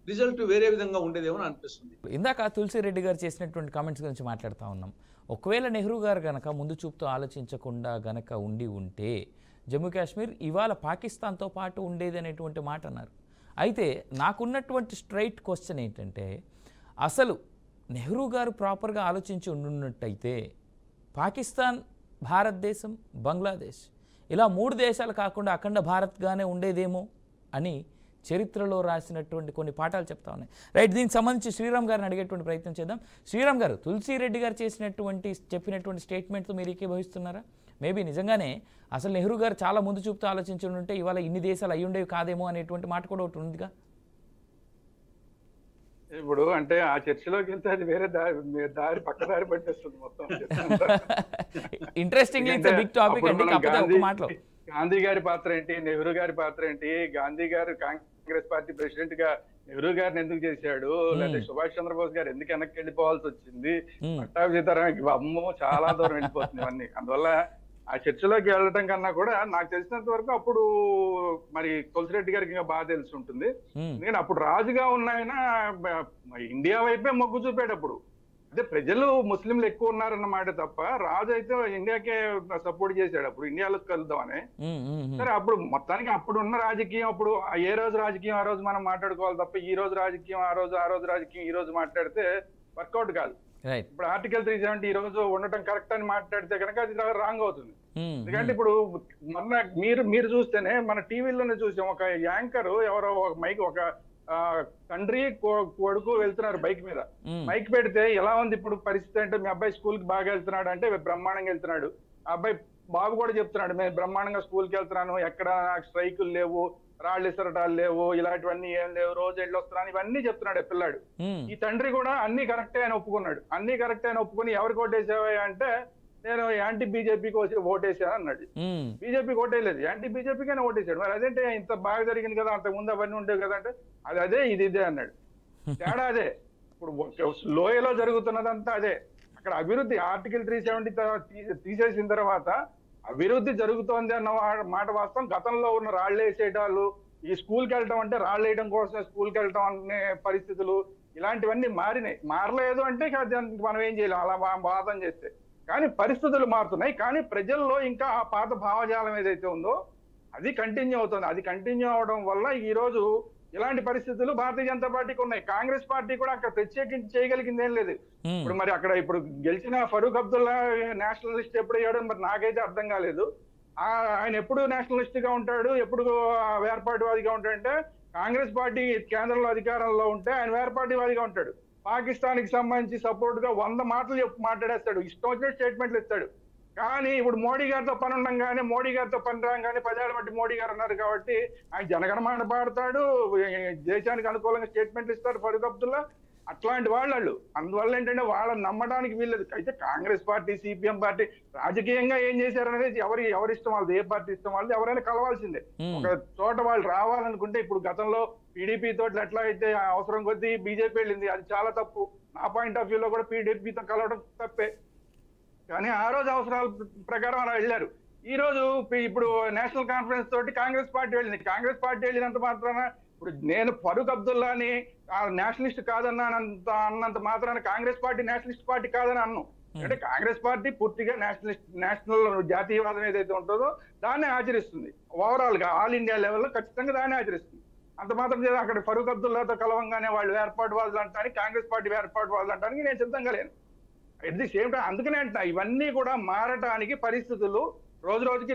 రిజల్ట్ వేరే విధంగా ఉండేదేమో అనిపిస్తుంది. ఇందాక తులసిరెడ్డి గారు చేసినటువంటి కామెంట్స్ గురించి మాట్లాడుతూ ఉన్నాం. ఒకవేళ నెహ్రూ గారు గనక ముందు చూపుతో ఆలోచించకుండా గనక ఉంటే జమ్మూ కాశ్మీర్ ఇవాళ పాకిస్తాన్తో పాటు ఉండేది అనేటువంటి మాట అన్నారు. అయితే నాకున్నటువంటి స్ట్రైట్ క్వశ్చన్ ఏంటంటే, అసలు నెహ్రూ గారు ప్రాపర్గా ఆలోచించి ఉండున్నట్టయితే పాకిస్తాన్, భారతదేశం, బంగ్లాదేశ్ ఇలా 3 దేశాలు కాకుండా అఖండ భారత్గానే ఉండేదేమో అని చరిత్రలో రాసినటువంటి కొన్ని పాఠాలు చెప్తా ఉన్నాయి. రైట్, దీనికి సంబంధించి శ్రీరామ్ గారిని అడిగేటువంటి ప్రయత్నం చేద్దాం. శ్రీరామ్ గారు, తులసిరెడ్డి గారు చెప్పినటువంటి స్టేట్మెంట్తో మీరు ఏకీభవిస్తున్నారా? మేబీ నిజంగానే అసలు నెహ్రూ గారు చాలా ముందు చూపుతూ ఆలోచించి ఉంటే ఇవాళ ఇన్ని దేశాలు అయ్యుండేవి కాదేమో అనేటువంటి మాట కూడా ఒకటి ఉందిగా. ఇప్పుడు అంటే ఆ చర్చలోకి వెళ్తే అది వేరే దారి పక్క దారి పట్టేస్తుంది మొత్తం. ఇంట్రెస్టింగ్ బిగ్ టాపిక్ అండి. కాకపోతే ఒక మాటలో గాంధీ గారి పాత్ర ఏంటి, నెహ్రూ గారి పాత్ర ఏంటి, గాంధీ గారు కాంగ్రెస్ పార్టీ ప్రెసిడెంట్ గా నెహ్రూ గారిని ఎందుకు చేశాడు, లేకపోతే సుభాష్ చంద్రబోస్ గారు ఎందుకు వెనక్కి వెళ్ళిపోవాల్సి వచ్చింది, పట్టాభి సీతారామన్ అమ్మో చాలా దూరం వెళ్ళిపోతుంది ఇవన్నీ. అందువల్ల ఆ చర్చలోకి వెళ్ళటం కన్నా కూడా నాకు తెలిసినంత వరకు అప్పుడు మరి తులసిరెడ్డి గారికి ఇంకా బాగా తెలిసి ఉంటుంది. ఎందుకంటే అప్పుడు రాజుగా ఉన్నాయన ఇండియా వైపే మొగ్గు చూపేటప్పుడు, అదే ప్రజలు ముస్లింలు ఎక్కువ ఉన్నారన్నమాట తప్ప రాజు అయితే ఇండియాకే సపోర్ట్ చేశాడు. అప్పుడు ఇండియాలో కలుద్దామని. సరే, అప్పుడు మొత్తానికి అప్పుడు ఉన్న రాజకీయం, అప్పుడు ఏ రోజు రాజకీయం ఆ రోజు మనం మాట్లాడుకోవాలి తప్ప ఈ రోజు రాజకీయం ఆ రోజు రాజకీయం ఈ రోజు మాట్లాడితే వర్కౌట్ కాదు. ఇప్పుడు ఆర్టికల్ 370 ఈ రోజు ఉండటం కరెక్ట్ అని మాట్లాడితే కనుక అది రాంగ్ అవుతుంది. ఎందుకంటే ఇప్పుడు మొన్న మీరు చూస్తేనే మన టీవీలోనే చూసాం, ఒక యాంకర్ ఎవరో ఒక తండ్రి కొడుకు వెళ్తున్నారు బైక్ మీద, మైక్ పెడితే ఎలా ఉంది ఇప్పుడు పరిస్థితి అంటే, మీ అబ్బాయి స్కూల్ కి బాగా వెళ్తున్నాడు అంటే బ్రహ్మాండంగా వెళ్తున్నాడు. ఆ అబ్బాయి బాబు కూడా చెప్తున్నాడు, మేము బ్రహ్మాండంగా స్కూల్కి వెళ్తున్నాను, ఎక్కడ స్ట్రైకులు లేవు, రాళ్ళు ఇసరటాలు లేవు, ఇలాంటివన్నీ ఏం లేవు, రోజు వెళ్ళొస్తున్నాను, ఇవన్నీ చెప్తున్నాడు పిల్లాడు. ఈ తండ్రి కూడా అన్ని కరెక్టే అని ఒప్పుకున్నాడు. అన్ని కరెక్టే అని ఒప్పుకుని ఎవరికి ఓటేసావా అంటే నేను యాంటీ బీజేపీకి ఓటేసాను అన్నాడు. బీజేపీకి ఓటేయలేదు, యాంటీ బీజేపీకైనా ఓటేసాడు. మరి అదేంటే ఇంత బాగా జరిగింది కదా, అంతకు ముందు అవన్నీ ఉండేవి కదా అంటే అదే ఇదే అన్నాడు. తేడా అదే. ఇప్పుడు లోయలో జరుగుతున్నదంతా అదే. అక్కడ అభివృద్ధి ఆర్టికల్ 370 తీసేసిన తర్వాత అభివృద్ధి జరుగుతోంది అన్న మాట వాస్తవం. గతంలో ఉన్న రాళ్ళు వేసేటాలు, ఈ స్కూల్కి వెళ్ళటం అంటే రాళ్ళు వేయడం కోసం స్కూల్కి వెళ్ళటం అనే పరిస్థితులు, ఇలాంటివన్నీ మారినాయి. మారలేదు అంటే ఇక దానికి మనం ఏం చేయలేం అలా వాదన చేస్తే. కానీ పరిస్థితులు మారుతున్నాయి. కానీ ప్రజల్లో ఇంకా ఆ పాత భావజాలం ఏదైతే ఉందో అది కంటిన్యూ అవుతుంది. అది కంటిన్యూ అవడం వల్ల ఈ రోజు ఇలాంటి పరిస్థితులు భారతీయ జనతా పార్టీకి ఉన్నాయి. కాంగ్రెస్ పార్టీ కూడా అక్కడ ప్రత్యేకించి చేయగలిగింది ఏం లేదు. ఇప్పుడు మరి అక్కడ ఇప్పుడు గెలిచిన ఫరూక్ అబ్దుల్లా నేషనలిస్ట్ ఎప్పుడు అయ్యాడో మరి నాకైతే అర్థం కాలేదు. ఆయన ఎప్పుడు నేషనలిస్ట్ గా ఉంటాడు, ఎప్పుడు వేర్పాటువాదిగా ఉంటాడంటే కాంగ్రెస్ పార్టీ కేంద్రంలో అధికారంలో ఉంటే ఆయన వేర్పాటువాదిగా ఉంటాడు. పాకిస్తాన్ కి సంబంధించి సపోర్ట్ గా 100 మాటలు మాట్లాడేస్తాడు, ఇష్టం వచ్చిన స్టేట్మెంట్లు ఇస్తాడు. కానీ ఇప్పుడు మోడీ గారితో పని ఉండగానే, మోడీ గారితో పని రాగానే 10 ఏళ్ల బట్టి మోడీ గారు అన్నారు కాబట్టి ఆయన జనగణమన పాడతాడు, దేశానికి అనుకూలంగా స్టేట్మెంట్లు ఇస్తారు ఫరూక్ అబ్దుల్లా. అట్లాంటి వాళ్ళు అందువల్ల ఏంటంటే వాళ్ళని నమ్మడానికి వీల్లేదు. అయితే కాంగ్రెస్ పార్టీ, సిపిఎం పార్టీ రాజకీయంగా ఏం చేశారనేది ఎవరి ఇష్టం వాళ్ళది, ఏ పార్టీ ఇష్టం వాళ్ళది, ఎవరైనా కలవాల్సిందే. ఒక చోట వాళ్ళు రావాలనుకుంటే ఇప్పుడు గతంలో టీడీపీ తోటి ఎట్లా అయితే అవసరం కొద్దీ బీజేపీ వెళ్ళింది, అది చాలా తప్పు. నా పాయింట్ ఆఫ్ వ్యూలో కూడా టీడీపీతో కలవడం తప్పే. కానీ ఆ రోజు అవసరాల ప్రకారం అలా వెళ్ళారు. ఈ రోజు ఇప్పుడు నేషనల్ కాన్ఫరెన్స్ తోటి కాంగ్రెస్ పార్టీ వెళ్ళింది. కాంగ్రెస్ పార్టీ వెళ్ళినంత మాత్రాన ఇప్పుడు నేను ఫరూక్ అబ్దుల్లాని నేషనలిస్ట్ కాదన్నంత అన్నంత మాత్రాన కాంగ్రెస్ పార్టీ నేషనలిస్ట్ పార్టీ కాదని అన్ను. అంటే కాంగ్రెస్ పార్టీ పూర్తిగా నేషనల్ జాతీయవాదం ఏదైతే ఉంటుందో దాన్ని ఆచరిస్తుంది. ఓవరాల్ గా ఆల్ ఇండియా లెవెల్లో ఖచ్చితంగా దాన్ని ఆచరిస్తుంది. అంత మాత్రం చేసి అక్కడ ఫరూక్ అబ్దుల్లాతో కలవంగానే వాళ్ళు వేర్పాటువాదులు అంటానికి, కాంగ్రెస్ పార్టీ వేర్పాటువాదులు అంటానికి నేను సిద్ధంగా లేను. ఎట్ ది సేమ్ టైం అందుకనే అంటున్నా ఇవన్నీ కూడా మారటానికి పరిస్థితులు రోజు రోజుకి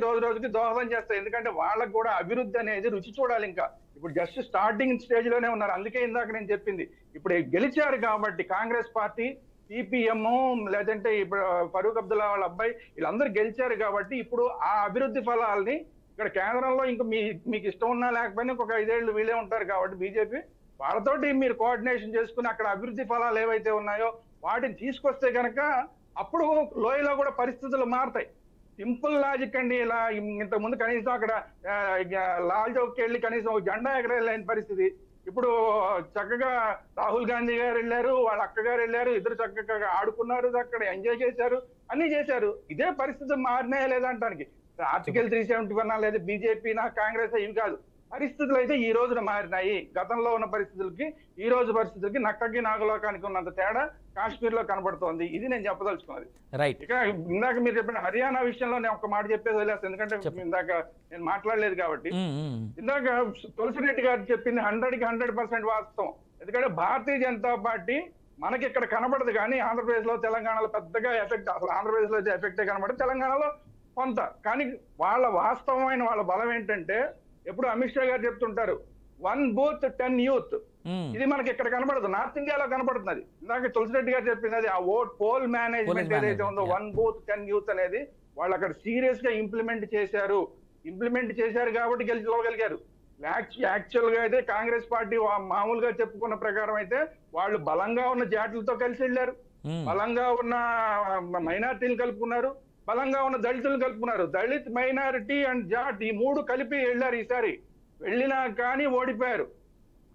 దోహదం చేస్తాయి. ఎందుకంటే వాళ్ళకు కూడా అభివృద్ధి అనేది రుచి చూడాలి. ఇంకా ఇప్పుడు జస్ట్ స్టార్టింగ్ స్టేజ్ లోనే ఉన్నారు. అందుకే ఇందాక నేను చెప్పింది, ఇప్పుడు గెలిచారు కాబట్టి కాంగ్రెస్ పార్టీ, సిపిఎం, లేదంటే ఇప్పుడు ఫరూక్ అబ్దుల్లా వాళ్ళ అబ్బాయి వీళ్ళందరూ గెలిచారు కాబట్టి ఇప్పుడు ఆ అభివృద్ధి ఫలాల్ని ఇక్కడ కేంద్రంలో ఇంకా మీకు ఇష్టం ఉన్నా లేకపోయినా ఒక 5 ఏళ్ళు వీళ్ళే ఉంటారు కాబట్టి బీజేపీ వాళ్ళతోటి మీరు కోఆర్డినేషన్ చేసుకుని అక్కడ అభివృద్ధి ఫలాలు ఏవైతే ఉన్నాయో వాటిని తీసుకొస్తే కనుక అప్పుడు లోయలో కూడా పరిస్థితులు మారుతాయి. సింపుల్ లాజిక్ అండి. ఇలా ఇంతకుముందు కనీసం అక్కడ లాల్ చౌక్ వెళ్ళి కనీసం ఒక జెండా ఎగరేయలేని పరిస్థితి. ఇప్పుడు చక్కగా రాహుల్ గాంధీ గారు వెళ్ళారు, వాళ్ళ అక్కగారు వెళ్ళారు, ఇద్దరు చక్కగా ఆడుకున్నారు, అక్కడ ఎంజాయ్ చేశారు, అన్ని చేశారు. ఇదే పరిస్థితి మారినాయా లేదంటానికి ఆర్టికల్ 371 లేదా బీజేపీ నా కాంగ్రెస్ ఇవి కాదు. పరిస్థితులు అయితే ఈ రోజున మారినాయి. గతంలో ఉన్న పరిస్థితులకి ఈ రోజు పరిస్థితులకి నక్కకి నాగలోకానికి ఉన్నంత తేడా కాశ్మీర్ లో కనబడుతోంది. ఇది నేను చెప్పదలుచుకున్నది. రైట్. ఇక ఇందాక మీరు చెప్పిన హర్యానా విషయంలో నేను ఒక మాట చెప్పేది వదిలేస్తాను, ఎందుకంటే ఇందాక నేను మాట్లాడలేదు కాబట్టి. ఇందాక తులసిరెడ్డి గారు చెప్పింది 100కి 100% వాస్తవం. ఎందుకంటే భారతీయ జనతా పార్టీ మనకి ఇక్కడ కనబడదు, కానీ ఆంధ్రప్రదేశ్ లో, తెలంగాణలో పెద్దగా ఎఫెక్ట్, అసలు ఆంధ్రప్రదేశ్ లో అయితే ఎఫెక్టే కనబడదు, తెలంగాణలో కొంత. కానీ వాళ్ళ వాస్తవమైన వాళ్ళ బలం ఏంటంటే ఎప్పుడు అమిత్ షా గారు చెప్తుంటారు 1 booth 10 youth. ఇది మనకి ఇక్కడ కనబడదు, నార్త్ ఇండియాలో కనబడుతున్నది. ఇందాక తులసిరెడ్డి గారు చెప్పింది ఆ పోల్ మేనేజ్మెంట్ ఏదైతే ఉందో 1 booth 10 youth అనేది వాళ్ళు అక్కడ సీరియస్ గా ఇంప్లిమెంట్ చేశారు కాబట్టి గెలుచుకోగలిగారు. యాక్చువల్ గా అయితే కాంగ్రెస్ పార్టీ మామూలుగా చెప్పుకున్న ప్రకారం అయితే వాళ్ళు బలంగా ఉన్న జాతులతో కలిసి వెళ్ళారు, బలంగా ఉన్న మైనారిటీలు కలుపుకున్నారు, బలంగా ఉన్న దళితులు కలుపుకున్నారు. దళిత్, మైనారిటీ అండ్ జాట్ ఈ 3 కలిపి వెళ్ళారు. ఈసారి వెళ్ళినా కానీ ఓడిపోయారు.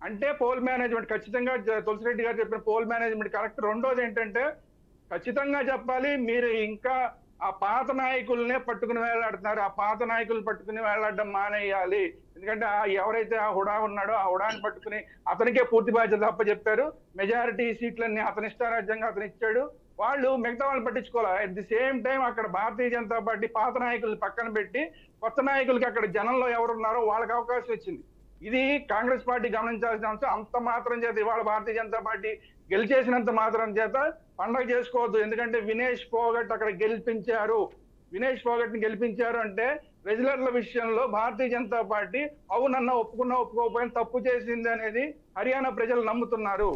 అంటే పోల్ మేనేజ్మెంట్ ఖచ్చితంగా తులసిరెడ్డి గారు చెప్పిన పోల్ మేనేజ్మెంట్ కరెక్ట్. రెండోది ఏంటంటే ఖచ్చితంగా చెప్పాలి, మీరు ఇంకా ఆ పాత నాయకులనే పట్టుకుని వేలాడుతున్నారు. ఆ పాత నాయకులు పట్టుకుని వేలాడడం మానేయాలి. ఎందుకంటే ఎవరైతే ఆ హుడా ఉన్నాడో ఆ హుడాని పట్టుకుని అతనికే పూర్తి బాధ్యత అప్పచెప్పారు. మెజారిటీ సీట్లన్నీ అతని ఇష్టారాజ్యంగా అతను ఇచ్చాడు. వాళ్ళు మిగతా వాళ్ళు పట్టించుకోవాలి. అట్ ది సేమ్ టైం అక్కడ భారతీయ జనతా పార్టీ పాత నాయకులు పక్కన పెట్టి కొత్త నాయకులకి అక్కడ జనంలో ఎవరున్నారో వాళ్ళకి అవకాశం ఇచ్చింది. ఇది కాంగ్రెస్ పార్టీ గమనించాల్సిన అంశం. అంత మాత్రం చేత ఇవాళ భారతీయ జనతా పార్టీ గెలిచేసినంత మాత్రం చేత పండగ చేసుకోవద్దు. ఎందుకంటే వినేష్ ఫోగట్ అక్కడ గెలిపించారు. వినేష్ ఫోగట్ ని గెలిపించారు అంటే రెగ్యులర్ల విషయంలో భారతీయ జనతా పార్టీ అవునన్నా ఒప్పుకోకపోయినా తప్పు చేసింది అనేది హర్యానా ప్రజలు నమ్ముతున్నారు.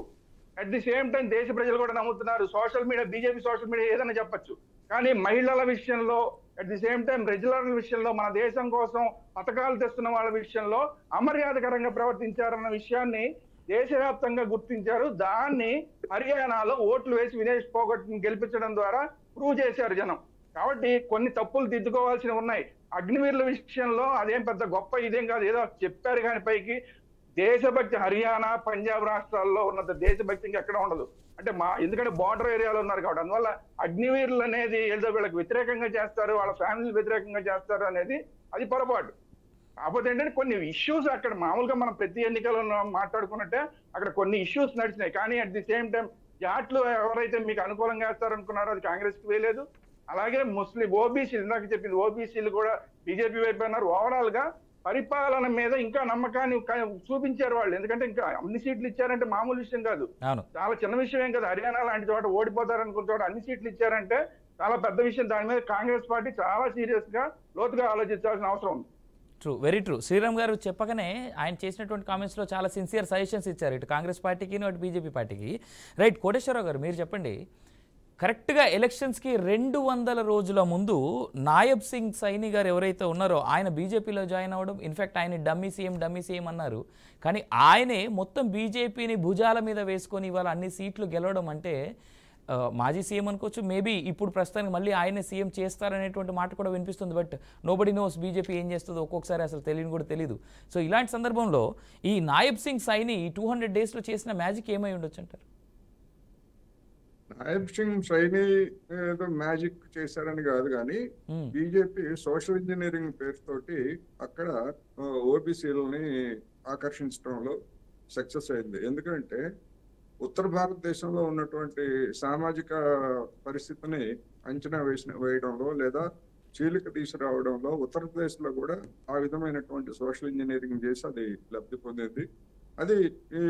అట్ ది సేమ్ టైం దేశ ప్రజలు కూడా నమ్ముతున్నారు. Social media, BJP social media ఏదైనా చెప్పచ్చు, కానీ మహిళల విషయంలో అట్ ది సేమ్ టైం రెగ్యులర్ల విషయంలో మన దేశం కోసం పథకాలు తెస్తున్న వాళ్ళ విషయంలో అమర్యాదకరంగా ప్రవర్తించారన్న విషయాన్ని దేశవ్యాప్తంగా గుర్తించారు. దాన్ని హర్యానాలో ఓట్లు వేసి వినేష్ ఫోగట్ ని గెలిపించడం ద్వారా ప్రూవ్ చేశారు జనం. కాబట్టి కొన్ని తప్పులు దిద్దుకోవాల్సినవి ఉన్నాయి. అగ్నివీరుల విషయంలో అదేం పెద్ద గొప్ప ఇదేం కాదు, ఏదో చెప్పారు కానీ పైకి దేశభక్తి హర్యానా, పంజాబ్ రాష్ట్రాల్లో ఉన్నంత దేశభక్తి ఇంకెక్కడ ఉండదు. అంటే ఎందుకంటే బార్డర్ ఏరియాలో ఉన్నారు కాబట్టి. అందువల్ల అగ్నివీరులు అనేది ఏదో వీళ్ళకి వ్యతిరేకంగా చేస్తారు, వాళ్ళ ఫ్యామిలీ వ్యతిరేకంగా చేస్తారు అనేది అది పొరపాటు. కాకపోతే ఏంటంటే కొన్ని ఇష్యూస్ అక్కడ మామూలుగా మనం ప్రతి ఎన్నికల్లో మాట్లాడుకున్నట్టే అక్కడ కొన్ని ఇష్యూస్ నడిచినాయి. కానీ అట్ ది సేమ్ టైం జాట్లు ఎవరైతే మీకు అనుకూలంగా వేస్తారనుకున్నారో అది కాంగ్రెస్ కి వేయలేదు. అలాగే ముస్లిం ఓబీసీలు, ఇందాక చెప్పింది ఓబీసీలు కూడా బీజేపీ వైపు అన్నారు. ఓవరాల్ గా పరిపాలన మీద ఇంకా నమ్మకాన్ని చూపించారు వాళ్ళు. ఎందుకంటే ఇంకా అన్ని సీట్లు ఇచ్చారంటే మామూలు విషయం కాదు, చాలా చిన్న విషయం ఏం కాదు. హర్యానా లాంటి చోట ఓడిపోతారనుకున్న చోట అన్ని సీట్లు ఇచ్చారంటే చాలా పెద్ద విషయం. దాని మీద కాంగ్రెస్ పార్టీ చాలా సీరియస్ గా లోతుగా ఆలోచించాల్సిన అవసరం ఉంది. True, very true. శ్రీరామ్ గారు చెప్పగానే ఆయన చేసినటువంటి కామెంట్స్లో చాలా సిన్సియర్ సజెషన్స్ ఇచ్చారు ఇటు కాంగ్రెస్ పార్టీకి అటు బీజేపీ పార్టీకి. రైట్, కోటేశ్వరరావు గారు మీరు చెప్పండి, కరెక్ట్గా ఎలక్షన్స్కి 200 రోజుల ముందు నాయబ్ సింగ్ సైని గారు ఎవరైతే ఉన్నారో ఆయన బీజేపీలో జాయిన్ అవ్వడం, ఇన్ఫ్యాక్ట్ ఆయన డమ్మీ సీఎం అన్నారు. కానీ ఆయనే మొత్తం బీజేపీని భుజాల మీద వేసుకొని ఇవాళ అన్ని సీట్లు గెలవడం అంటే మాజీ సీఎం అనుకోవచ్చు, మేబీ ఇప్పుడు ప్రస్తుతానికి మళ్ళీ ఆయనే సీఎం చేస్తారనేటువంటి మాట కూడా వినిపిస్తుంది. బట్ నోబడి నోస్ బీజేపీ ఏం చేస్తుందో ఒక్కొక్కసారి అసలు తెలియని కూడా తెలియదు. సో ఇలాంటి సందర్భంలో ఈ నాయబ్ సింగ్ సైని 200 డేస్లో చేసిన మ్యాజిక్ ఏమై ఉండొచ్చు అంటారు? నాయబ్ సింగ్ సైని ఏదో మ్యాజిక్ చేశారని కాదు, కానీ బీజేపీ సోషల్ ఇంజనీరింగ్ పేరుతోటి అక్కడ ఓబీసీలని ఆకర్షించడంలో సక్సెస్ అయింది. ఎందుకంటే ఉత్తర భారతదేశంలో ఉన్నటువంటి సామాజిక పరిస్థితిని అంచనా వేయడంలో లేదా చీలిక తీసుకురావడంలో ఉత్తరప్రదేశ్లో కూడా ఆ విధమైనటువంటి సోషల్ ఇంజనీరింగ్ చేసి అది లబ్ధి పొందింది. అది ఈ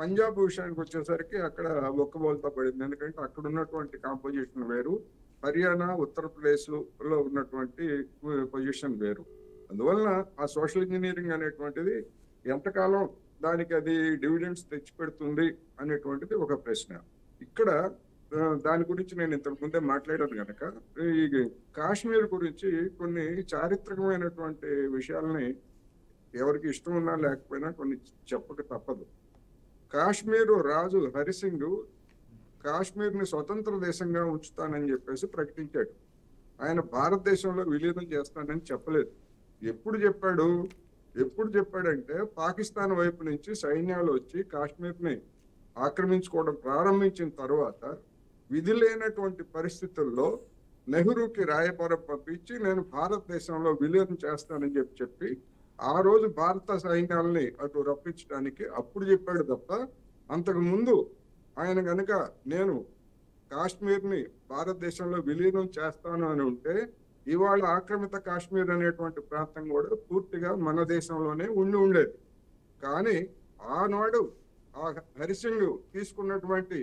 పంజాబ్ విషయానికి వచ్చేసరికి అక్కడ ఒక్కబోల్తా పడింది. ఎందుకంటే అక్కడ ఉన్నటువంటి కాంపోజిషన్ వేరు, హర్యానా ఉత్తరప్రదేశ్ లో ఉన్నటువంటి పొజిషన్ వేరు. అందువలన ఆ సోషల్ ఇంజనీరింగ్ అనేటువంటిది ఎంతకాలం దానికి అది డివిడెండ్స్ తెచ్చిపెడుతుంది అనేటువంటిది ఒక ప్రశ్న. ఇక్కడ దాని గురించి నేను ఇంతకు ముందే మాట్లాడాను కనుక ఈ కాశ్మీర్ గురించి కొన్ని చారిత్రకమైనటువంటి విషయాలని ఎవరికి ఇష్టం ఉన్నా లేకపోయినా కొన్ని చెప్పక తప్పదు. కాశ్మీర్ రాజు హరిసింగ్ కాశ్మీర్ని స్వతంత్ర దేశంగా ఉంచుతానని చెప్పేసి ప్రకటించాడు. ఆయన భారతదేశంలో విలీనం చేస్తానని చెప్పలేదు. ఎప్పుడు చెప్పాడంటే పాకిస్తాన్ వైపు నుంచి సైన్యాలు వచ్చి కాశ్మీర్ని ఆక్రమించుకోవడం ప్రారంభించిన తర్వాత విధి లేనటువంటి పరిస్థితుల్లో నెహ్రూకి రాయబారం పంపించి నేను భారతదేశంలో విలీనం చేస్తానని చెప్పి ఆ రోజు భారత సైన్యాలని అటు రప్పించడానికి అప్పుడు చెప్పాడు తప్ప అంతకు ముందు ఆయన గనక నేను కాశ్మీర్ని భారతదేశంలో విలీనం చేస్తాను అని ఉంటే ఇవాళ ఆక్రమిత కాశ్మీర్ అనేటువంటి ప్రాంతం కూడా పూర్తిగా మన దేశంలోనే ఉండేది. కానీ ఆనాడు ఆ హరిసింగ్ తీసుకున్నటువంటి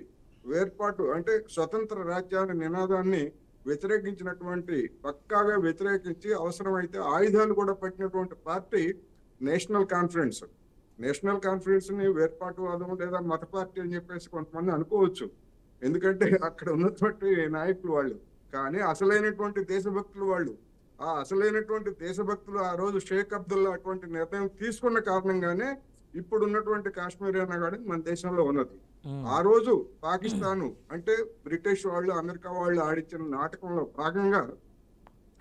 వేర్పాటు అంటే స్వతంత్ర రాజ్యాన్ని నినాదాన్ని వ్యతిరేకించినటువంటి పక్కాగా వ్యతిరేకించి అవసరమైతే ఆయుధాలు కూడా పట్టినటువంటి పార్టీ నేషనల్ కాన్ఫరెన్స్ ని వేర్పాటువాదం లేదా మత పార్టీ అని చెప్పేసి కొంతమంది అనుకోవచ్చు, ఎందుకంటే అక్కడ ఉన్నటువంటి నాయకులు వాళ్ళు. కానీ అసలైనటువంటి దేశభక్తులు వాళ్ళు. ఆ అసలైనటువంటి దేశభక్తులు ఆ రోజు షేక్ అబ్దుల్లా అటువంటి నిర్ణయం తీసుకున్న కారణంగానే ఇప్పుడు ఉన్నటువంటి కాశ్మీర్ అన్న కానీ మన దేశంలో ఉన్నది. ఆ రోజు పాకిస్తాను అంటే బ్రిటిష్ వాళ్ళు అమెరికా వాళ్ళు ఆడించిన నాటకంలో భాగంగా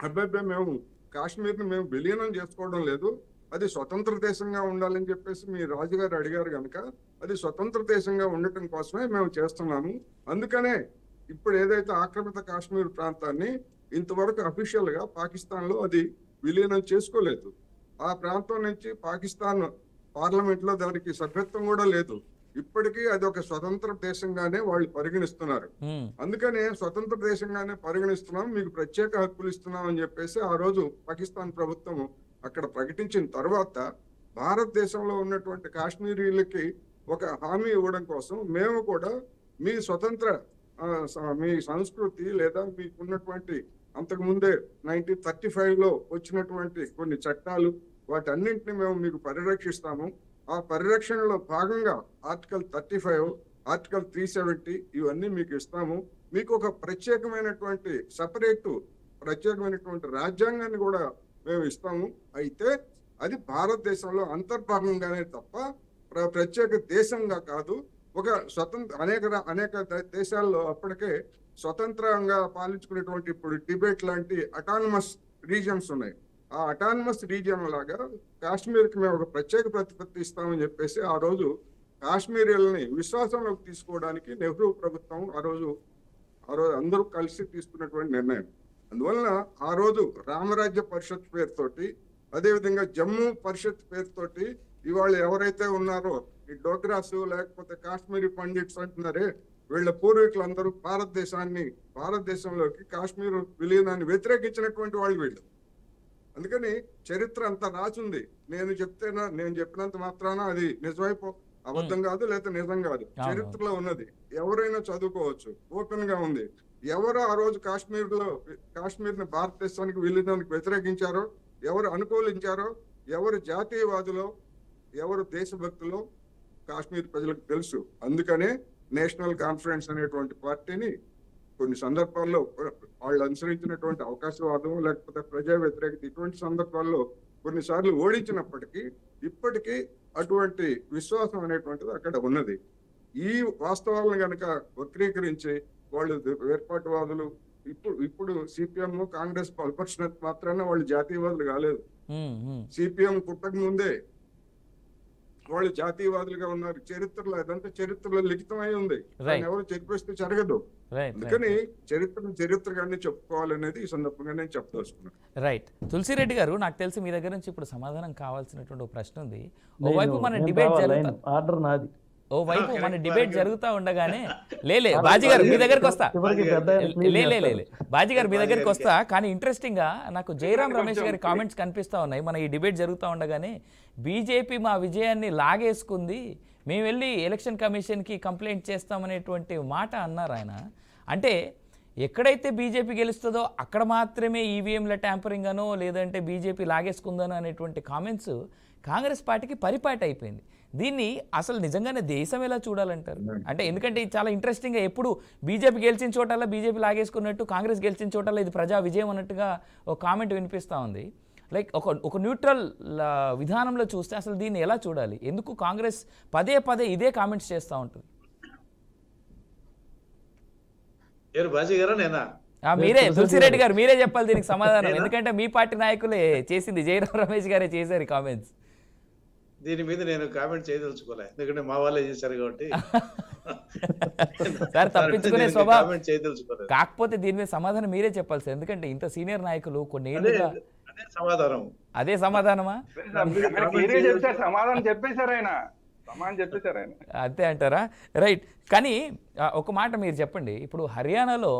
అబ్బాయి మేము కాశ్మీర్ని మేము విలీనం చేసుకోవడం లేదు, అది స్వతంత్ర దేశంగా ఉండాలని చెప్పేసి మీ రాజుగారు అడిగారు కనుక అది స్వతంత్ర దేశంగా ఉండటం కోసమే మేము చేస్తున్నాము. అందుకనే ఇప్పుడు ఏదైతే ఆక్రమిత కాశ్మీర్ ప్రాంతాన్ని ఇంతవరకు అఫీషియల్ గా పాకిస్తాన్ లో అది విలీనం చేసుకోలేదు. ఆ ప్రాంతం నుంచి పాకిస్తాన్ పార్లమెంట్ లో దానికి సభ్యత్వం కూడా లేదు. ఇప్పటికీ అది ఒక స్వతంత్ర దేశంగానే వాళ్ళు పరిగణిస్తున్నారు. అందుకనే స్వతంత్ర దేశంగానే పరిగణిస్తున్నాం, మీకు ప్రత్యేక హక్కులు ఇస్తున్నాం అని చెప్పేసి ఆ రోజు పాకిస్తాన్ ప్రభుత్వం అక్కడ ప్రకటించిన తర్వాత భారతదేశంలో ఉన్నటువంటి కాశ్మీరీలకి ఒక హామీ ఇవ్వడం కోసం మేము కూడా మీ స్వతంత్ర మీ సంస్కృతి లేదా మీకున్నటువంటి అంతకు ముందే 1935లో వచ్చినటువంటి కొన్ని చట్టాలు వాటన్నింటినీ మేము మీకు పరిరక్షిస్తాము. ఆ పరిరక్షణలో భాగంగా ఆర్టికల్ 35, ఆర్టికల్ 370 ఇవన్నీ మీకు ఇస్తాము. మీకు ఒక ప్రత్యేకమైనటువంటి ప్రత్యేకమైనటువంటి రాజ్యాంగాన్ని కూడా మేము ఇస్తాము. అయితే అది భారతదేశంలో అంతర్భాగంగానే తప్ప ప్రత్యేక దేశంగా కాదు. ఒక అనేక దేశాల్లో అప్పటికే స్వతంత్రంగా పాలించుకునేటువంటి ఇప్పుడు టిబెట్ లాంటి అటానమస్ రీజియన్స్ ఉన్నాయి. ఆ అటానమస్ రీజియన్ లాగా కాశ్మీర్కి మేము ఒక ప్రత్యేక ప్రతిపత్తి ఇస్తామని చెప్పేసి ఆ రోజు కాశ్మీరీలని విశ్వాసంలోకి తీసుకోవడానికి నెహ్రూ ప్రభుత్వం ఆ రోజు అందరూ కలిసి తీసుకున్నటువంటి నిర్ణయం. అందువలన ఆ రోజు రామరాజ్య పరిషత్ పేరుతోటి అదేవిధంగా జమ్మూ పరిషత్ పేరుతోటి ఇవాళ ఎవరైతే ఉన్నారో ఈ డోగ్రాస్ లేకపోతే కాశ్మీరీ పండిట్స్ అంటున్నారే, వీళ్ళ పూర్వీకులందరూ భారతదేశంలోకి కాశ్మీర్ విలీనాన్ని వ్యతిరేకించినటువంటి వాళ్ళు వీళ్ళు. అందుకని చరిత్ర అంతా రాసుంది. నేను చెప్పినంత మాత్రాన అది అబద్ధం కాదు, లేకపోతే నిజం కాదు, చరిత్రలో ఉన్నది. ఎవరైనా చదువుకోవచ్చు, ఓపెన్ గా ఉంది. ఎవరు ఆ రోజు కాశ్మీర్ ని భారతదేశానికి విలీనానికి వ్యతిరేకించారో, ఎవరు అనుకూలించారో, ఎవరు జాతీయవాదులో, ఎవరు దేశభక్తులో కాశ్మీర్ ప్రజలకు తెలుసు. అందుకనే నేషనల్ కాన్ఫరెన్స్ అనేటువంటి పార్టీని కొన్ని సందర్భాల్లో వాళ్ళు అనుసరించినటువంటి అవకాశవాదం లేకపోతే ప్రజా వ్యతిరేకత ఇటువంటి సందర్భాల్లో కొన్నిసార్లు ఓడించినప్పటికీ ఇప్పటికీ అటువంటి విశ్వాసం అనేటువంటిది అక్కడ ఉన్నది. ఈ వాస్తవాలను కనుక వక్రీకరించి వాళ్ళు వేర్పాటువాదులు, ఇప్పుడు సిపిఎం కాంగ్రెస్ బలపరిచినంత మాత్రాన వాళ్ళు జాతీయవాదులు కాలేదు. సిపిఎం పుట్టక ముందే వాళ్ళు జాతీయవాదులుగా ఉన్నారు. చరిత్రలో అదంతా చరిత్రలో లిఖితమై ఉంది, ఎవరు చెప్పేస్తే జరగదు. అందుకని చరిత్రగానే చెప్పుకోవాలనేది ఈ సందర్భంగా నేను చెప్పదలుచుకున్నాను. రైట్. తులసిరెడ్డి గారు, నాకు తెలిసి మీ దగ్గర నుంచి ఇప్పుడు సమాధానం కావాల్సినటువంటి ఒక ప్రశ్న ఉంది. ఓవైపు మన డిబేట్ జరుగుతా ఉండగానే బాజీ గారు మీ దగ్గరకు వస్తా, బాజీ గారు మీ దగ్గరకు వస్తా. కానీ ఇంట్రెస్టింగ్ గా నాకు జయరాం రమేష్ గారి కామెంట్స్ కనిపిస్తా ఉన్నాయి. మన ఈ డిబేట్ జరుగుతూ ఉండగానే బీజేపీ మా విజయాన్ని లాగేసుకుంది, మేము వెళ్ళి ఎలక్షన్ కమిషన్కి కంప్లైంట్ చేస్తామనేటువంటి మాట అన్నారు ఆయన. అంటే ఎక్కడైతే బీజేపీ గెలుస్తుందో అక్కడ మాత్రమే ఈవీఎంల ట్యాంపరింగ్ అనో లేదంటే బీజేపీ లాగేసుకుందనో అనేటువంటి కామెంట్స్ కాంగ్రెస్ పార్టీకి పరిపాటి అయిపోయింది. దీన్ని అసలు నిజంగానే దేశం ఎలా చూడాలంటారు? అంటే ఎందుకంటే ఇది చాలా ఇంట్రెస్టింగ్గా ఎప్పుడు బీజేపీ గెలిచిన చోటల్లా బీజేపీ లాగేసుకున్నట్టు, కాంగ్రెస్ గెలిచిన చోటల్లా ఇది ప్రజా విజయం అన్నట్టుగా ఒక కామెంట్ వినిపిస్తూ ఉంది. లైక్ ఒక న్యూట్రల్ విధానంలో చూస్తే అసలు దీన్ని ఎలా చూడాలి? ఎందుకు కాంగ్రెస్ పదే పదే ఇదే కామెంట్స్ చేస్తూ ఉంటుంది? మీరే తులసిరెడ్డి గారు మీరే చెప్పాలి దీనికి సమాధానం. ఎందుకంటే మీ పార్టీ నాయకులే చేసింది, జయరాం రమేష్ గారే చేశారు కామెంట్స్. దీని మీద నేను కామెంట్ చేయదలుచుకోలే, ఎందుకంటే మా వాళ్ళే చేశారు కాబట్టి. సార్ తప్పించుకునే స్వభావం కాకపోతే దీని మీద సమాధానం మీరే చెప్పాలి సార్, ఎందుకంటే ఇంత సీనియర్ నాయకులు కొన్ని అదే సమాధానమా? సమాధానం చెప్పేశారు ఆయన, అంతే అంటారా? రైట్. కానీ ఒక మాట మీరు చెప్పండి, ఇప్పుడు హర్యానాలో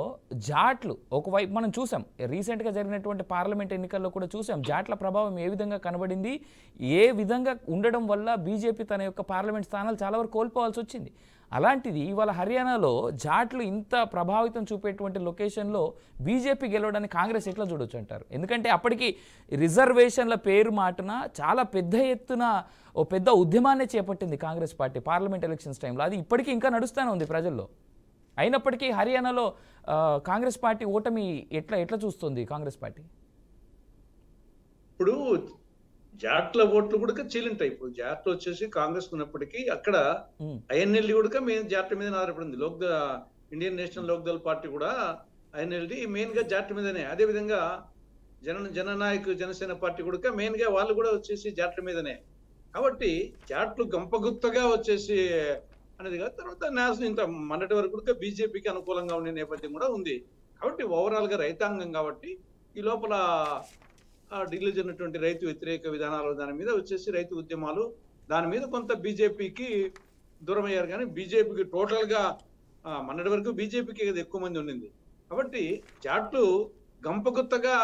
జాట్లు ఒకవైపు మనం చూసాం, రీసెంట్గా జరిగినటువంటి పార్లమెంట్ ఎన్నికల్లో కూడా చూసాం జాట్ల ప్రభావం ఏ విధంగా కనబడింది, ఏ విధంగా ఉండడం వల్ల బీజేపీ తన యొక్క పార్లమెంట్ స్థానాలు చాలా వరకు కోల్పోవాల్సి వచ్చింది. అలాంటిది ఇవాళ హర్యానాలో జాట్లు ఇంత ప్రభావితం చూపేటువంటి లొకేషన్లో బీజేపీ గెలవడానికి కాంగ్రెస్ ఎట్లా చూడొచ్చు అంటారు? ఎందుకంటే అప్పటికి రిజర్వేషన్ల పేరు మాటన చాలా పెద్ద ఎత్తున ఓ పెద్ద ఉద్యమాన్ని చేపట్టింది కాంగ్రెస్ పార్టీ పార్లమెంట్ ఎలక్షన్స్ టైంలో. అది ఇప్పటికీ ఇంకా నడుస్తూనే ఉంది ప్రజల్లో. అయినప్పటికీ హర్యానాలో కాంగ్రెస్ పార్టీ ఓటమి ఎట్లా చూస్తుంది కాంగ్రెస్ పార్టీ? ఇప్పుడు జాట్ల ఓట్లు కూడా చీలింటాయి. ఇప్పుడు జాట్లు వచ్చేసి కాంగ్రెస్ ఉన్నప్పటికీ అక్కడ ఐఎన్ఎల్డి కూడా మెయిన్ జాట్ల మీద ఆధారపడింది. ఇండియన్ నేషనల్ లోక్దళ్ పార్టీ కూడా ఐఎన్ఎల్డి మెయిన్ గా జాట్ల మీదనే. అదే విధంగా జననాయక్ జనసేన పార్టీ కూడా మెయిన్ గా వాళ్ళు కూడా వచ్చేసి జాట్ల మీదనే. కాబట్టి జాట్లు గంపగుత్తగా వచ్చేసి అనేది కాదు. తర్వాత నేషనల్ ఇంత మొన్నటి వరకు కూడా బీజేపీకి అనుకూలంగా ఉండే నేపథ్యం కూడా ఉంది. కాబట్టి ఓవరాల్ గా రైతాంగం కాబట్టి ఈ లోపల ఢిల్లీ జరిగినటువంటి రైతు వ్యతిరేక విధానాలు దాని మీద వచ్చేసి రైతు ఉద్యమాలు దాని మీద కొంత బీజేపీకి దూరం అయ్యారు. కానీ బీజేపీకి టోటల్ గా మొన్నటి వరకు బీజేపీకి ఎక్కువ మంది ఉండింది. కాబట్టి జాట్లు గంపగుత్తగా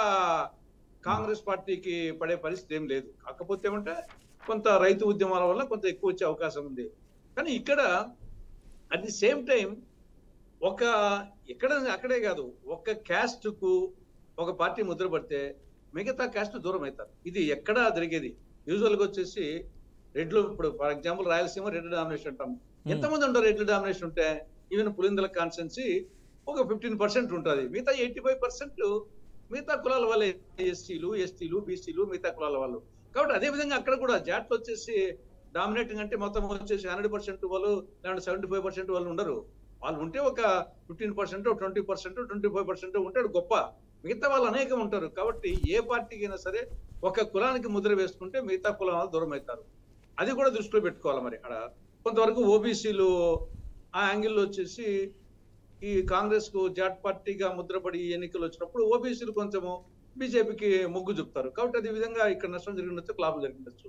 కాంగ్రెస్ పార్టీకి పడే పరిస్థితి ఏం లేదు. కాకపోతే ఏమంటే కొంత రైతు ఉద్యమాల వల్ల కొంత ఎక్కువ వచ్చే అవకాశం ఉంది. కానీ ఇక్కడ అట్ ది సేమ్ టైం అక్కడే కాదు, ఒక క్యాస్ట్ కు ఒక పార్టీ ముద్ర పడితే మిగతా క్యాస్ట్ దూరం అవుతారు. ఇది ఎక్కడా జరిగేది. యూజువల్ గా వచ్చేసి రెడ్లు, ఇప్పుడు for example Rayalaseema Reddlu domination అంటాం. ఎంతమంది ఉంటారు రెడ్లు డామినేషన్ ఉంటే? ఈవెన్ పులిందల కాన్స్టెన్సీ ఒక 15% ఉంటుంది. మిగతా 85% మిగతా కులాల వాళ్ళే, ఎస్సీలు, బీసీలు, మిగతా కులాల వాళ్ళు. కాబట్టి అదే విధంగా అక్కడ కూడా జాట్లు వచ్చేసి డామినేటింగ్ అంటే మొత్తం వచ్చేసి 100% వాళ్ళు లేదంటే 75% వాళ్ళు ఉండరు. వాళ్ళు ఉంటే ఒక 15%, 20%, 25% ఉంటాడు గొప్ప. మిగతా వాళ్ళు అనేకం ఉంటారు. కాబట్టి ఏ పార్టీకి అయినా సరే ఒక కులానికి ముద్ర వేసుకుంటే మిగతా కులం వాళ్ళు దూరం అవుతారు. అది కూడా దృష్టిలో పెట్టుకోవాలి. మరి అక్కడ కొంతవరకు ఓబీసీలు ఆ యాంగిల్లో వచ్చేసి ఈ కాంగ్రెస్ కు జాట్ పార్టీగా ముద్రపడి ఎన్నికలు వచ్చినప్పుడు ఓబీసీలు కొంచెము బీజేపీకి మొగ్గు చూపుతారు. కాబట్టి అది విధంగా ఇక్కడ నష్టం జరిగిండొచ్చు, లాభం జరిగిండొచ్చు.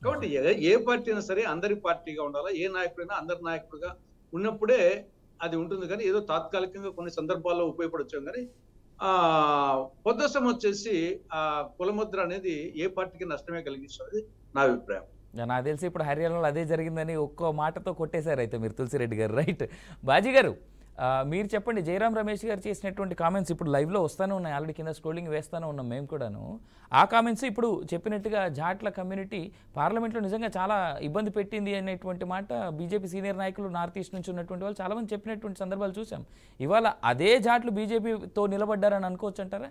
కాబట్టి ఏ పార్టీ అయినా సరే అందరి పార్టీగా ఉండాలా, ఏ నాయకుడైనా అందరి నాయకుడిగా ఉన్నప్పుడే అది ఉంటుంది. కానీ ఏదో తాత్కాలికంగా కొన్ని సందర్భాల్లో ఉపయోగపడచ్చు. కానీ పొద్దసం వచ్చేసి ఆ కులముద్ర అనేది ఏ పార్టీకి నష్టమే కలిగిస్తుంది నా అభిప్రాయం. నాకు తెలిసి ఇప్పుడు హర్యానాలో అదే జరిగిందని ఒక్కో మాటతో కొట్టేశారు అయితే మీరు తులసిరెడ్డి గారు. రైట్. బాజీ గారు మీరు చెప్పండి, జయరాం రమేష్ గారు చేసినటువంటి కామెంట్స్ ఇప్పుడు లైవ్లో వస్తూనే ఉన్నాయి, ఆల్రెడీ కింద స్క్రోలింగ్ వేస్తూనే ఉన్నాం మేము కూడాను. ఆ కామెంట్స్ ఇప్పుడు చెప్పినట్టుగా జాట్ల కమ్యూనిటీ పార్లమెంట్లో నిజంగా చాలా ఇబ్బంది పెట్టింది అనేటువంటి మాట బీజేపీ సీనియర్ నాయకులు నార్త్ ఈస్ట్ నుంచి ఉన్నటువంటి వాళ్ళు చాలామంది చెప్పినటువంటి సందర్భాలు చూసాం. ఇవాళ అదే జాట్లు బీజేపీతో నిలబడ్డారని అనుకోవచ్చు అంటారా?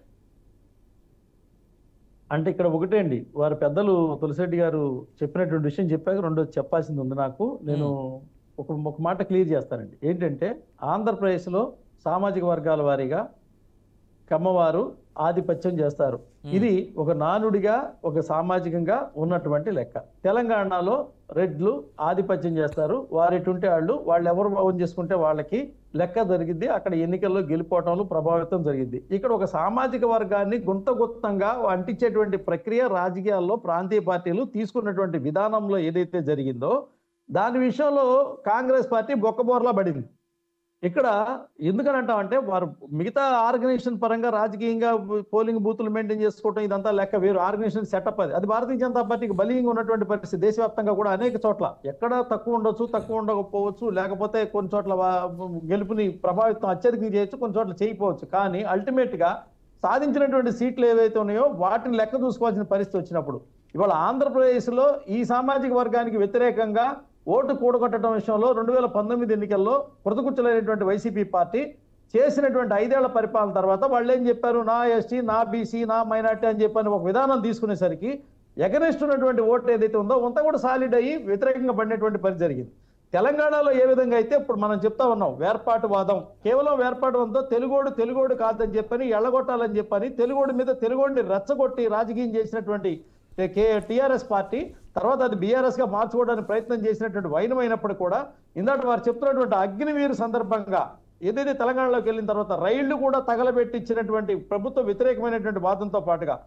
అంటే ఇక్కడ ఒకటే అండి, వారి పెద్దలు తులసిరెడ్డి గారు చెప్పినటువంటి విషయం చెప్పాక రెండోది చెప్పాల్సింది ఉంది నాకు. నేను ఒక మాట క్లియర్ చేస్తానండి. ఏంటంటే ఆంధ్రప్రదేశ్లో సామాజిక వర్గాల వారీగా కమ్మవారు ఆధిపత్యం చేస్తారు. ఇది ఒక నానుడిగా ఒక సామాజికంగా ఉన్నటువంటి లెక్క. తెలంగాణలో రెడ్లు ఆధిపత్యం చేస్తారు. వారిటుంటే వాళ్ళు ఎవరు భావం చేసుకుంటే వాళ్ళకి లెక్క జరిగింది. అక్కడ ఎన్నికల్లో గెలిపోవటంలో ప్రభావితం జరిగింది. ఇక్కడ ఒక సామాజిక వర్గాన్ని గుంతగుత్తంగా అంటించేటువంటి ప్రక్రియ రాజకీయాల్లో ప్రాంతీయ పార్టీలు తీసుకున్నటువంటి విధానంలో ఏదైతే జరిగిందో దాని విషయంలో కాంగ్రెస్ పార్టీ బొక్కబోర్లా పడింది. ఇక్కడ ఎందుకని అంటామంటే వారు మిగతా ఆర్గనైజేషన్ పరంగా రాజకీయంగా పోలింగ్ బూతులు మెయింటైన్ చేసుకోవటం ఇదంతా లెక్క వేరు. ఆర్గనైజేషన్ సెటప్ అది భారతీయ జనతా పార్టీకి బలీయంగా ఉన్నటువంటి పరిస్థితి. దేశవ్యాప్తంగా కూడా అనేక చోట్ల ఎక్కడ తక్కువ ఉండొచ్చు, తక్కువ ఉండకపోవచ్చు, లేకపోతే కొన్ని చోట్ల గెలుపుని ప్రభావితం అత్యధికంగా చేయొచ్చు, కొన్ని చోట్ల చేయకపోవచ్చు. కానీ అల్టిమేట్ గా సాధించినటువంటి సీట్లు ఏవైతే ఉన్నాయో వాటిని లెక్క చూసుకోవాల్సిన పరిస్థితి వచ్చినప్పుడు ఇవాళ ఆంధ్రప్రదేశ్లో ఈ సామాజిక వర్గానికి వ్యతిరేకంగా ఓటు కూడగొట్టడం విషయంలో 2019 ఎన్నికల్లో ప్రతికూలమైనటువంటి వైసీపీ పార్టీ చేసినటువంటి 5 ఏళ్ల పరిపాలన తర్వాత వాళ్ళు ఏం చెప్పారు, నా ఎస్టీ, నా బీసీ, నా మైనార్టీ అని చెప్పని ఒక విధానం తీసుకునేసరికి ఎగనెస్ట్ ఉన్నటువంటి ఓటు ఏదైతే ఉందో అంతా కూడా సాలిడ్ అయ్యి వ్యతిరేకంగా పడినటువంటి పని జరిగింది. తెలంగాణలో ఏ విధంగా అయితే ఇప్పుడు మనం చెప్తా ఉన్నాం వేర్పాటువాదం, కేవలం వేర్పాటువాదంతో తెలుగోడు కాదని చెప్పని ఎళ్ళగొట్టాలని చెప్పని తెలుగోడి మీద తెలుగోడిని రెచ్చగొట్టి రాజకీయం చేసినటువంటి టీఆర్ఎస్ పార్టీ తర్వాత అది బీఆర్ఎస్ గా మార్చుకోవడానికి ప్రయత్నం చేసినటువంటి వైనమైనప్పుడు కూడా ఇందాక వారు చెప్తున్నటువంటి అగ్నివీరు సందర్భంగా ఏదైతే తెలంగాణలోకి వెళ్ళిన తర్వాత రైళ్లు కూడా తగలబెట్టించినటువంటి ప్రభుత్వ వ్యతిరేకమైనటువంటి వాదంతో పాటుగా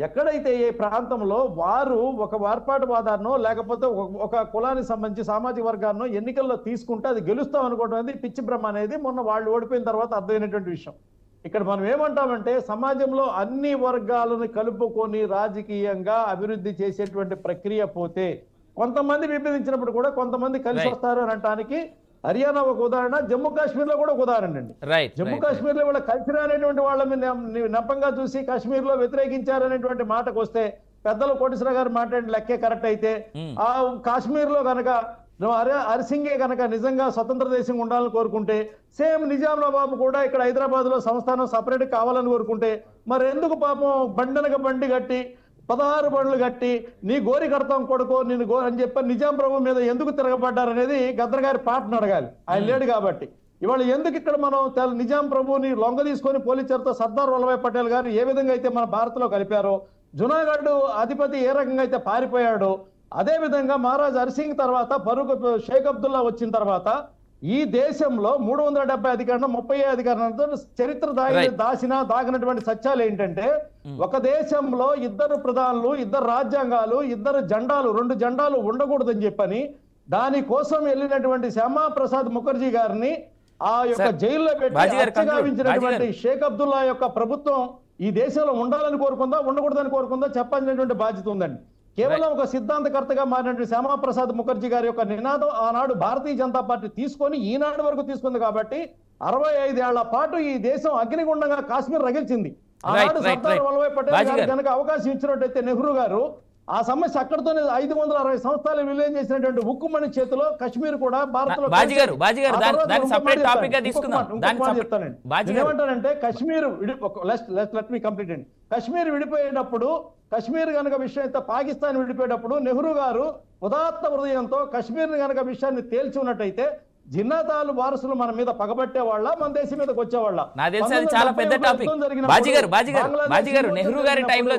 ఎక్కడైతే ఏ ప్రాంతంలో వారు ఒక వేర్పాటువాదాన్నో లేకపోతే ఒక కులానికి సంబంధించి సామాజిక వర్గాన్నో ఎన్నికల్లో తీసుకుంటే అది గెలుస్తాం అనుకోవడం అనేది పిచ్చి భ్రమ అనేది మొన్న వాళ్ళు ఓడిపోయిన తర్వాత అర్థమైనటువంటి విషయం. ఇక్కడ మనం ఏమంటామంటే సమాజంలో అన్ని వర్గాలను కలుపుకొని రాజకీయంగా అభివృద్ధి చేసేటువంటి ప్రక్రియ పోతే కొంతమంది విభజించినప్పుడు కూడా కొంతమంది కలిసి వస్తారు అని అనడానికి హర్యానా ఒక ఉదాహరణ, జమ్మూ కాశ్మీర్ లో కూడా ఒక ఉదాహరణ అండి. జమ్మూ కాశ్మీర్ లో కూడా కలిసి రానేటువంటి వాళ్ళని నెపంగా చూసి కాశ్మీర్ లో వ్యతిరేకించారనేటువంటి మాటకు వస్తే పెద్దలు కోటేశ్వర గారు మాట్లాడిన లెక్కే కరెక్ట్ అయితే ఆ కాశ్మీర్ లో కనుక హరిసింగే కనుక నిజంగా స్వతంత్ర దేశం ఉండాలని కోరుకుంటే సేమ్ నిజాం నవాబు కూడా ఇక్కడ హైదరాబాద్ లో సంస్థానం సపరేట్ కావాలని కోరుకుంటే మరి ఎందుకు పాపం బండనక బండి కట్టి 16 బండ్లు కట్టి నీ గోరి కడతాం కొడుకో నేను అని చెప్పి నిజాం ప్రభు మీద ఎందుకు తిరగబడ్డారనేది గద్దర్ గారి పాటను అడగాలి. ఆయన లేడు కాబట్టి ఇవాళ ఎందుకు ఇక్కడ మనం నిజాం ప్రభుని లొంగ తీసుకొని పోలీసులతో సర్దార్ వల్లభాయ్ పటేల్ గారు ఏ విధంగా అయితే మన భారత్ లో కలిపారో, జునాగఢ్ అధిపతి ఏ రకంగా అయితే పారిపోయాడో అదే విధంగా మహారాజ్ హరిసింగ్ తర్వాత ఫరూక్ షేక్ అబ్దుల్లా వచ్చిన తర్వాత ఈ దేశంలో 370 అధికారం 30 అధికారంతో చరిత్ర దాగినటువంటి సత్యాలు ఏంటంటే ఒక దేశంలో 2 ప్రధానులు, 2 రాజ్యాంగాలు, 2 జెండాలు, 2 జెండాలు ఉండకూడదని చెప్పని దానికోసం వెళ్ళినటువంటి శ్యామా ప్రసాద్ ముఖర్జీ గారిని ఆ యొక్క జైల్లో పెట్టి గావించినటువంటి షేక్ అబ్దుల్లా యొక్క ప్రభుత్వం ఈ దేశంలో ఉండాలని కోరుకుందా ఉండకూడదని కోరుకుందా చెప్పాల్సినటువంటి బాధ్యత ఉందండి. కేవలం ఒక సిద్ధాంతకర్తగా మారినటువంటి శ్యామా ప్రసాద్ ముఖర్జీ గారి యొక్క నినాదం ఆనాడు భారతీయ జనతా పార్టీ తీసుకొని ఈనాడు వరకు తీసుకుంది కాబట్టి 65 ఏళ్ల పాటు ఈ దేశం అగ్నిగుండంగా కాశ్మీర్ రగిల్చింది. ఆనాడు సర్దార్ వల్లభాయ్ పటేల్ గారు కనుక అవకాశం ఇచ్చినట్టయితే నెహ్రూ గారు ఆ సమస్య అక్కడతోనే 560 సంవత్సరాలు విలీనం చేసినటువంటి ఉక్కుమణి చేతిలో కశ్మీర్ కూడా భారత్ లో చెప్తానండి. ఏమంటారంటే కశ్మీర్ లెట్ మీ కంప్లీట్ అండి. కశ్మీర్ విడిపోయేటప్పుడు కశ్మీర్ కనుక విషయం అయితే పాకిస్తాన్ విడిపోయేటప్పుడు నెహ్రూ గారు ఉదాత్త హృదయంతో కశ్మీర్ కనుక విషయాన్ని తేల్చి ఉన్నట్టయితే జిన్నాతాలు వారసులు మన మీద పగబట్టే వాళ్ళ మన దేశం మీదకి వచ్చేవాళ్ళ? నాకు తెలిసి అది చాలా పెద్ద టాపిక్. బాజీ గారు నెహ్రూ గారి టైంలో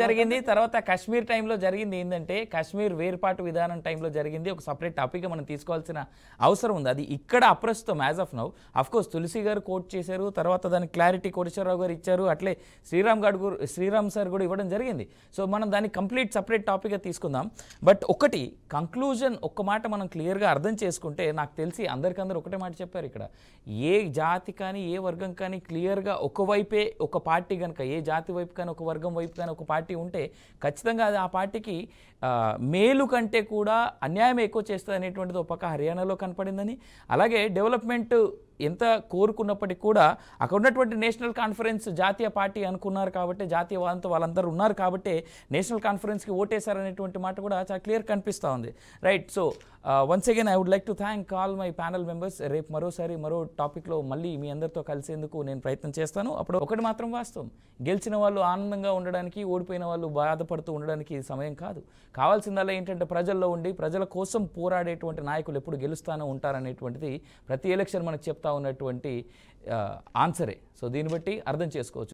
జరిగింది, తర్వాత కాశ్మీర్ టైంలో జరిగింది ఏంటంటే కాశ్మీర్ వేర్పాటు విధానం టైంలో జరిగింది. ఒక సపరేట్ టాపిక్ మనం తీసుకోవాల్సిన అవసరం ఉంది. అది ఇక్కడ అప్రస్తుతం as of now. Of course Tulasi garu quote చేశారు, తర్వాత దానికి క్లారిటీ కోటేశ్వరరావు గారు ఇచ్చారు, అట్లే శ్రీరామ్ సార్ కూడా ఇవ్వడం జరిగింది. సో మనం దాన్ని కంప్లీట్ సపరేట్ టాపిక్గా తీసుకుందాం. బట్ ఒకటి కంక్లూజన్ ఒక్క మాట మనం క్లియర్గా అర్థం చేసుకుంటే, నాకు తెలిసి అందరికందరూ ఒకటే మాట చెప్పారు ఇక్కడ, ఏ జాతి కానీ ఏ వర్గం కానీ క్లియర్గా ఒకవైపే ఒక పార్టీ కనుక, ఏ జాతి వైపు కానీ ఒక వర్గం వైపు కానీ ఒక పార్టీ ఉంటే ఖచ్చితంగా అది ఆ పార్టీకి మేలు కంటే కూడా అన్యాయం ఎక్కువ చేస్తుంది అనేటువంటిది ఒక పక్క హర్యానాలో కనపడిందని, అలాగే డెవలప్మెంట్ ఎంత కోరుకున్నప్పటికీ కూడా అక్కడ ఉన్నటువంటి నేషనల్ కాన్ఫరెన్స్ జాతీయ పార్టీ అనుకున్నారు కాబట్టి, జాతీయవాదంతో వాళ్ళందరూ ఉన్నారు కాబట్టి నేషనల్ కాన్ఫరెన్స్కి ఓటేశారనేటువంటి మాట కూడా చాలా క్లియర్ కనిపిస్తూ ఉంది. Right. So once again I would like to thank all my panel members. రేపు మరోసారి మరో టాపిక్లో మళ్ళీ మీ అందరితో కలిసేందుకు నేను ప్రయత్నం చేస్తాను. అప్పుడు ఒకటి మాత్రం వాస్తవం, గెలిచిన వాళ్ళు ఆనందంగా ఉండడానికి, ఓడిపోయిన వాళ్ళు బాధపడుతూ ఉండడానికి ఇది సమయం కాదు. కావాల్సిందల్లా ఏంటంటే ప్రజల్లో ఉండి ప్రజల కోసం పోరాడేటువంటి నాయకులు ఎప్పుడు గెలుస్తూనే ఉంటారనేటువంటిది ప్రతి ఎలక్షన్ మనకు చెప్తా ఉన్నటువంటి ఆన్సరే. సో దీన్ని బట్టి అర్థం చేసుకోవచ్చు.